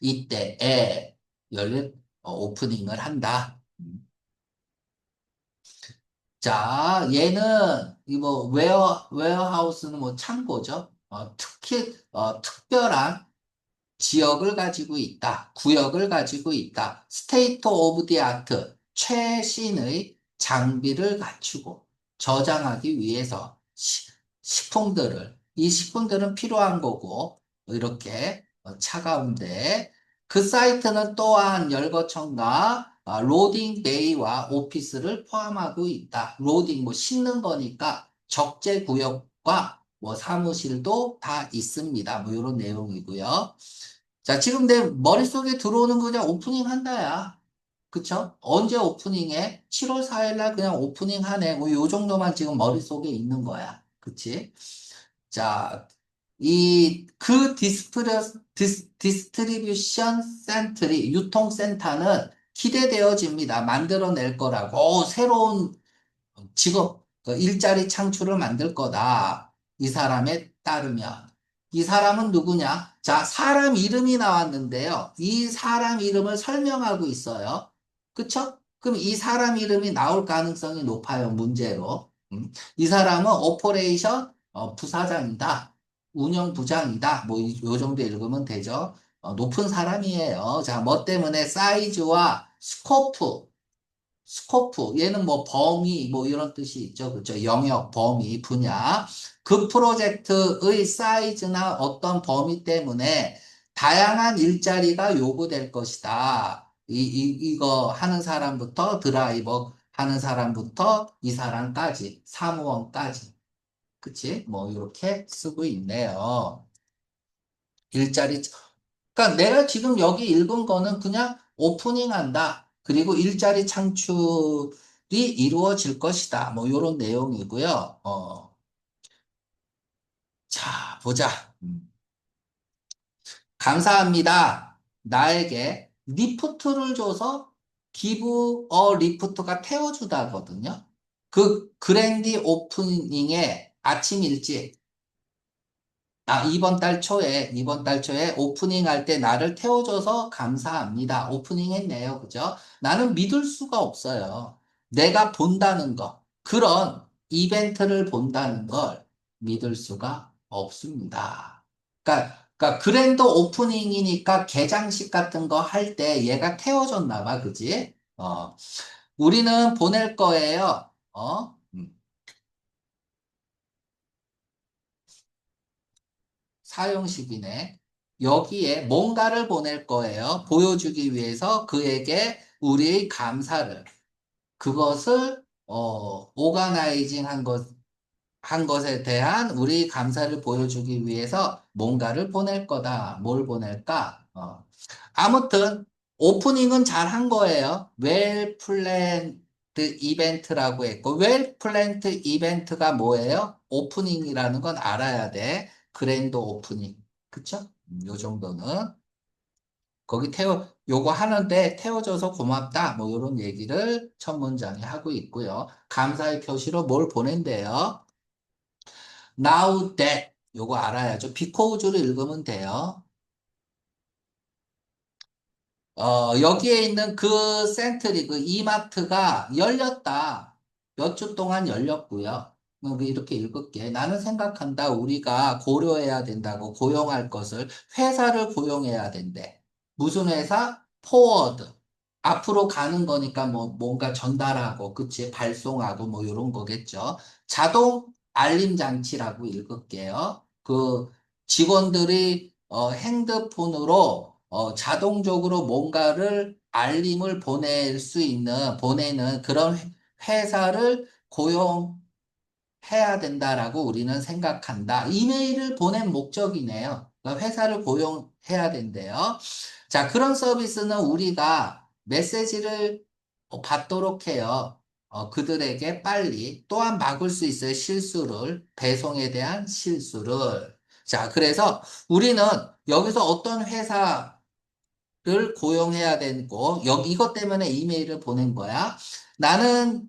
이때에 오프닝을 한다. 자, 얘는 이뭐 웨어하우스는 뭐 창고죠. 특별한 지역을 가지고 있다. 구역을 가지고 있다. 스테이트 오브 디 아트, 최신의 장비를 갖추고 저장하기 위해서 이 식품들은 필요한 거고, 이렇게 차가운데, 그 사이트는 또한 열거천과 로딩 베이와 오피스를 포함하고 있다. 로딩, 뭐 싣는 거니까 적재 구역과 뭐 사무실도 다 있습니다. 뭐 이런 내용이고요. 자, 지금 내 머릿속에 들어오는 거 그냥 오프닝 한다야. 그쵸? 언제 오프닝해? 7월 4일 날 그냥 오프닝 하네. 뭐 요 정도만 지금 머릿속에 있는 거야. 그치? 자, 그 디스트리뷰션 센트리, 유통센터는 기대되어집니다. 만들어낼 거라고. 새로운 직업, 그 일자리 창출을 만들 거다. 이 사람에 따르면. 이 사람은 누구냐? 자, 사람 이름이 나왔는데요. 이 사람 이름을 설명하고 있어요. 그쵸? 그럼 이 사람 이름이 나올 가능성이 높아요, 문제로. 이 사람은 오퍼레이션 부사장이다. 운영부장이다. 뭐, 요 정도 읽으면 되죠. 높은 사람이에요. 자, 뭐 때문에 사이즈와 스코프, 얘는 뭐 범위, 뭐 이런 뜻이 있죠. 그죠? 영역, 범위, 분야. 그 프로젝트의 사이즈나 어떤 범위 때문에 다양한 일자리가 요구될 것이다. 이거 하는 사람부터 드라이버 하는 사람부터 이 사람까지, 사무원까지. 그치? 뭐 이렇게 쓰고 있네요. 일자리 그러니까 내가 지금 여기 읽은 거는 그냥 오프닝 한다. 그리고 일자리 창출이 이루어질 것이다. 뭐 이런 내용이고요. 자, 보자. 감사합니다. 나에게 리프트를 줘서 기브 리프트가 태워주다거든요. 그 그랜디 오프닝에 아침 일찍 이번 달 초에 오프닝 할 때 나를 태워줘서 감사합니다. 오프닝 했네요. 그죠? 나는 믿을 수가 없어요. 내가 본다는 거, 그런 이벤트를 본다는 걸 믿을 수가 없습니다. 그러니까 그랜드 오프닝이니까 개장식 같은 거 할 때 얘가 태워줬나 봐. 그지? 우리는 보낼 거예요. 사용식이네. 여기에 뭔가를 보낼 거예요. 보여주기 위해서 그에게 우리의 감사를, 그것을, 오가나이징 한 것에 대한 우리 감사를 보여주기 위해서 뭔가를 보낼 거다. 뭘 보낼까? 아무튼 오프닝은 잘 한 거예요. 웰 플랜드 이벤트라고 했고 웰 플랜드 이벤트가 뭐예요? 오프닝이라는 건 알아야 돼. 그랜드 오프닝. 그쵸? 요 정도는 요거 하는데 태워줘서 고맙다. 뭐 요런 얘기를 첫 문장에 하고 있고요. 감사의 표시로 뭘 보낸대요? Now that 요거 알아야죠. 비코우즈를 읽으면 돼요. 여기에 있는 그 센트리, 그 이마트가 열렸다. 몇 주 동안 열렸고요. 이렇게 읽을게. 나는 생각한다. 우리가 고려해야 된다고 고용할 것을 회사를 고용해야 된대. 무슨 회사? 포워드. 앞으로 가는 거니까 뭐 뭔가 전달하고, 그치? 발송하고 뭐 이런 거겠죠. 자동 알림 장치라고 읽을게요. 그 직원들이 핸드폰으로 자동적으로 뭔가를 알림을 보내는 그런 회사를 고용해야 된다라고 우리는 생각한다. 이메일을 보낸 목적이네요. 그러니까 회사를 고용해야 된대요. 자, 그런 서비스는 우리가 메시지를 받도록 해요. 그들에게 빨리 또한 막을 수 있어요. 실수를, 배송에 대한 실수를. 자, 그래서 우리는 여기서 어떤 회사를 고용해야 되고, 여기 이것 때문에 이메일을 보낸 거야. 나는,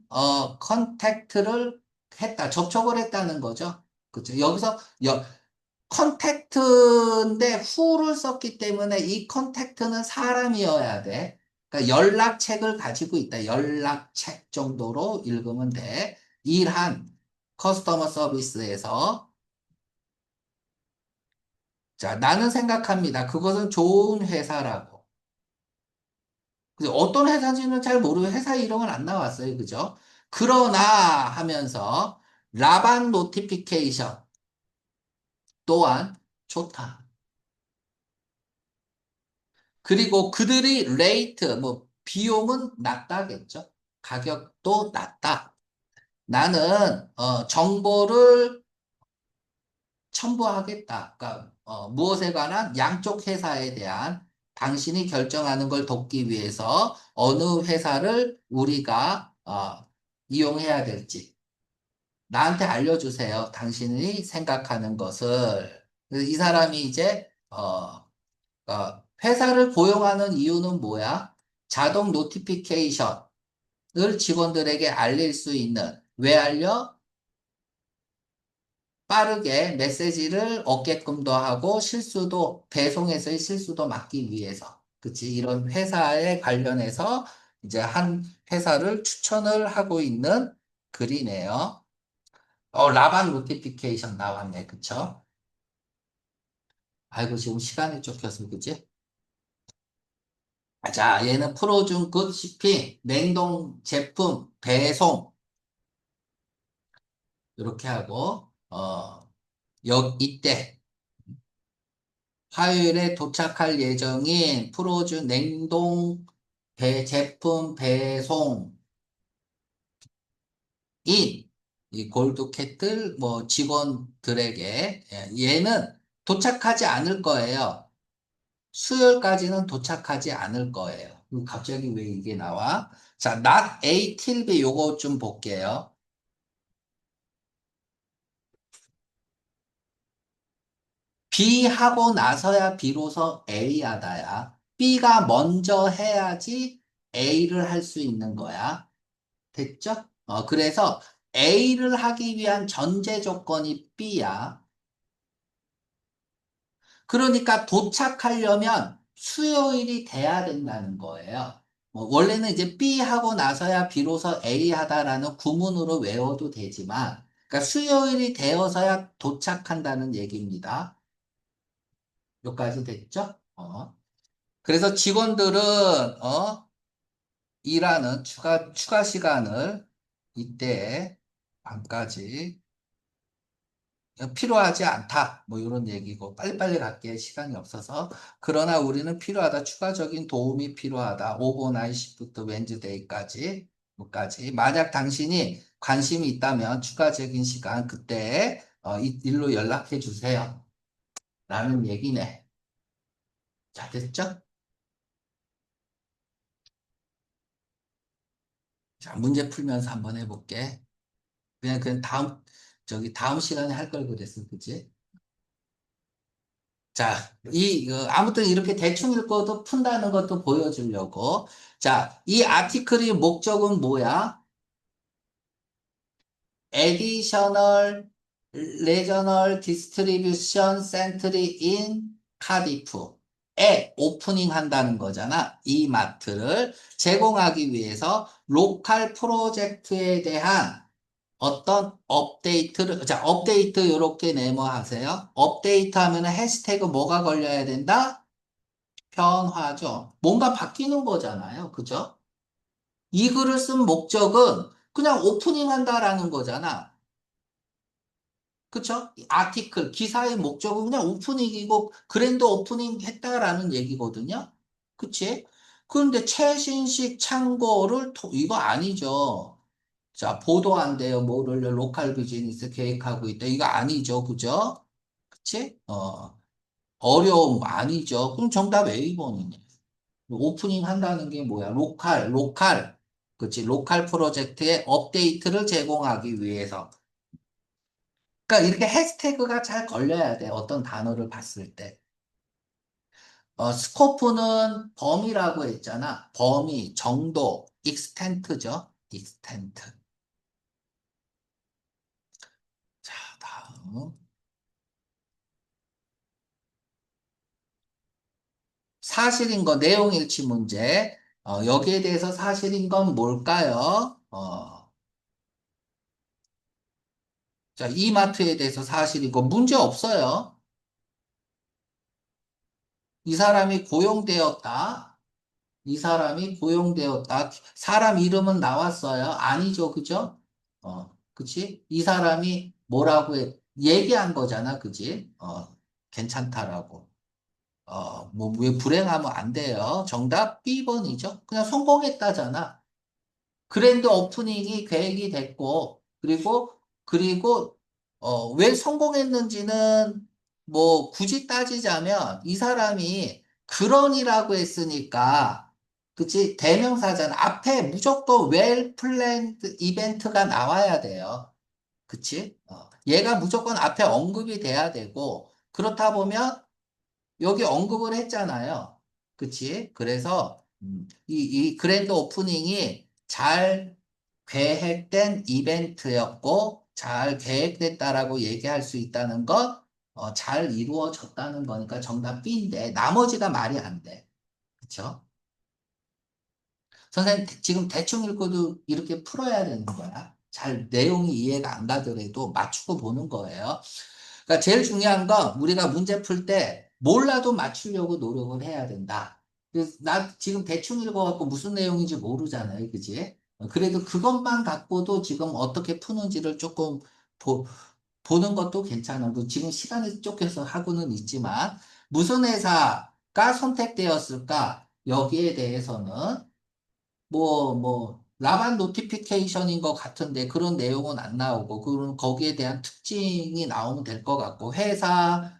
컨택트를 했다. 접촉을 했다는 거죠. 그죠? 여기서, 컨택트인데 who를 썼기 때문에 이 컨택트는 사람이어야 돼. 그러니까 연락책을 가지고 있다. 연락책 정도로 읽으면 돼. 일한 커스터머 서비스에서. 자, 나는 생각합니다. 그것은 좋은 회사라고. 어떤 회사인지는 잘 모르고 회사 이름은 안 나왔어요. 그죠? 그러나 하면서 라반 노티피케이션 또한 좋다. 그리고 그들이 레이트, 뭐, 비용은 낮다겠죠? 가격도 낮다. 나는, 정보를 첨부하겠다. 그러니까, 무엇에 관한 양쪽 회사에 대한 당신이 결정하는 걸 돕기 위해서 어느 회사를 우리가, 이용해야 될지. 나한테 알려주세요. 당신이 생각하는 것을. 그래서 이 사람이 이제, 회사를 고용하는 이유는 뭐야? 자동 노티피케이션을 직원들에게 알릴 수 있는, 왜 알려? 빠르게 메시지를 얻게끔도 하고 배송에서의 실수도 막기 위해서. 그치? 이런 회사에 관련해서 이제 한 회사를 추천을 하고 있는 글이네요. 라반 노티피케이션 나왔네. 그쵸? 아이고, 지금 시간이 쫓겨서, 그치? 자, 얘는 프로준 굿 shipping, 냉동 제품 배송 이렇게 하고 이때 화요일에 도착할 예정인 프로준 냉동 제품 배송인 이 골드 캐틀 뭐 직원들에게 얘는 도착하지 않을 거예요. 수요일까지는 도착하지 않을 거예요. 갑자기 왜 이게 나와? 자, not A till B 요거 좀 볼게요. B 하고 나서야 비로소 A 하다야. B가 먼저 해야지 A를 할 수 있는 거야. 됐죠? 그래서 A를 하기 위한 전제 조건이 B야. 그러니까 도착하려면 수요일이 돼야 된다는 거예요. 원래는 이제 B 하고 나서야 비로소 A 하다라는 구문으로 외워도 되지만, 그러니까 수요일이 되어서야 도착한다는 얘기입니다. 여기까지 됐죠? 그래서 직원들은, 일하는 추가 시간을 이때 반까지 필요하지 않다. 뭐 이런 얘기고 빨리빨리 갈게 시간이 없어서. 그러나 우리는 필요하다. 추가적인 도움이 필요하다. 오버나잇 시프트 웬즈데이까지. 까지. 만약 당신이 관심이 있다면 추가적인 시간 그때 일로 연락해 주세요. 라는 얘기네. 자, 됐죠? 자, 문제 풀면서 한번 해볼게. 그냥 다음 시간에 할 걸 그랬어. 그치? 자, 아무튼 이렇게 대충 읽고도 푼다는 것도 보여주려고. 자, 이 아티클의 목적은 뭐야? additional 레저널 디스트리뷰션 센트리 인 카디프에 오프닝 한다는 거잖아. 이 마트를 제공하기 위해서 로컬 프로젝트에 대한 어떤 업데이트를, 자, 업데이트 이렇게 네모하세요. 업데이트 하면 해시태그 뭐가 걸려야 된다? 변화죠. 뭔가 바뀌는 거잖아요. 그죠? 이 글을 쓴 목적은 그냥 오프닝 한다라는 거잖아. 그쵸? 아티클, 기사의 목적은 그냥 오프닝이고, 그랜드 오프닝 했다라는 얘기거든요. 그치? 그런데 최신식 창고를, 이거 아니죠. 자, 보도 안 돼요. 뭐를 로컬 비즈니스 계획하고 있다. 이거 아니죠. 그죠? 그치? 어려움 아니죠. 그럼 정답 A번이네. 오프닝 한다는 게 뭐야? 로컬. 그치? 로컬 프로젝트의 업데이트를 제공하기 위해서. 그러니까 이렇게 해시태그가 잘 걸려야 돼. 어떤 단어를 봤을 때. 스코프는 범위라고 했잖아. 범위, 정도, 익스텐트죠. 익스텐트. 자, 다음. 사실인 거, 내용 일치 문제. 여기에 대해서 사실인 건 뭘까요? 자, 이마트에 대해서 사실인 거 문제 없어요. 이 사람이 고용되었다. 이 사람이 고용되었다. 사람 이름은 나왔어요. 아니죠. 그죠? 그치? 이 사람이 뭐라고 얘기한 거잖아. 그지? 괜찮다라고. 뭐, 왜 불행하면 안 돼요? 정답 B번이죠. 그냥 성공했다잖아. 그랜드 오프닝이 계획이 됐고, 왜 성공했는지는 뭐 굳이 따지자면 이 사람이 그런이라고 했으니까, 그치? 대명사잖아. 앞에 무조건 웰 플랜드 이벤트가 나와야 돼요. 그치? 얘가 무조건 앞에 언급이 돼야 되고, 그렇다 보면 여기 언급을 했잖아요. 그치? 그래서, 이 그랜드 오프닝이 잘 계획된 이벤트였고, 잘 계획됐다라고 얘기할 수 있다는 것, 잘 이루어졌다는 거니까 정답 B인데, 나머지가 말이 안 돼. 그쵸? 선생님, 지금 대충 읽고도 이렇게 풀어야 되는 거야. 잘 내용이 이해가 안 가더라도 맞추고 보는 거예요. 그러니까 제일 중요한 건 우리가 문제 풀 때 몰라도 맞추려고 노력을 해야 된다. 그래서 나 지금 대충 읽어갖고 무슨 내용인지 모르잖아요. 그지? 그래도 그것만 갖고도 지금 어떻게 푸는지를 조금 보, 보는 것도 괜찮은 지금 시간이 쫓겨서 하고는 있지만 무슨 회사가 선택되었을까? 여기에 대해서는 라반 노티피케이션인 것 같은데 그런 내용은 안 나오고, 그런 거기에 대한 특징이 나오면 될 것 같고, 회사,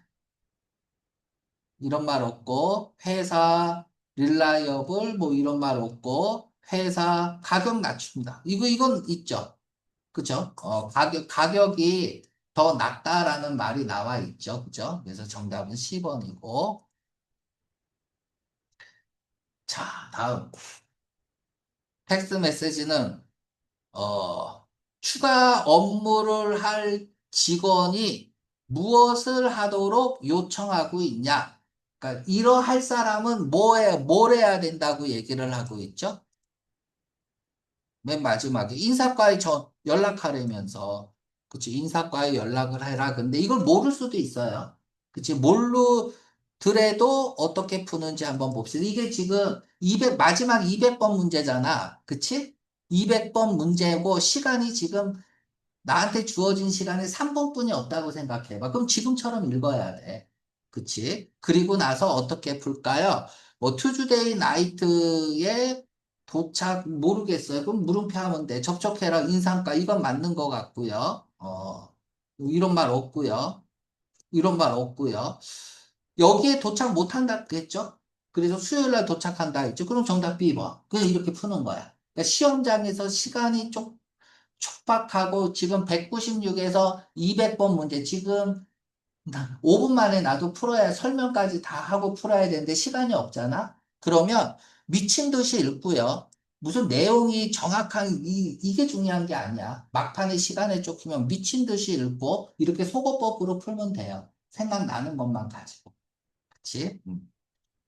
이런 말 없고, 회사, 릴라이어블, 뭐 이런 말 없고, 회사, 가격 낮춥니다. 이건 있죠. 그죠? 가격이 더 낮다라는 말이 나와 있죠. 그죠? 그래서 정답은 10번이고. 자, 다음. 텍스트 메시지는 추가 업무를 할 직원이 무엇을 하도록 요청하고 있냐? 그러니까 이러할 사람은 뭘 해야 된다고 얘기를 하고 있죠? 맨 마지막에 인사과에 연락하려면서, 그치? 인사과에 연락을 해라. 근데 이걸 모를 수도 있어요. 그치? 모르더라도 어떻게 푸는지 한번 봅시다. 이게 지금 마지막 200번 문제잖아. 그치? 200번 문제고 시간이 지금 나한테 주어진 시간이 3분뿐이 없다고 생각해봐. 그럼 지금처럼 읽어야 돼. 그치? 그리고 나서 어떻게 풀까요? 뭐, 투즈데이 나이트에 도착, 모르겠어요. 그럼 물음표 하면 돼. 접촉해라, 인상가. 이건 맞는 것 같고요. 이런 말 없고요. 이런 말 없고요. 여기에 도착 못한다 했죠? 그래서 수요일 날 도착한다 했죠? 그럼 정답 B번. 그냥 이렇게 푸는 거야. 그러니까 시험장에서 시간이 촉박하고 지금 196에서 200번 문제 지금 5분 만에 나도 풀어야 설명까지 다 하고 풀어야 되는데 시간이 없잖아. 그러면 미친 듯이 읽고요. 무슨 내용이 정확한 이게 중요한 게 아니야. 막판에 시간에 쫓기면 미친 듯이 읽고 이렇게 속어법으로 풀면 돼요. 생각나는 것만 가지고. 그치?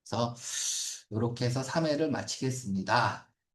그래서 이렇게 해서 3회를 마치겠습니다.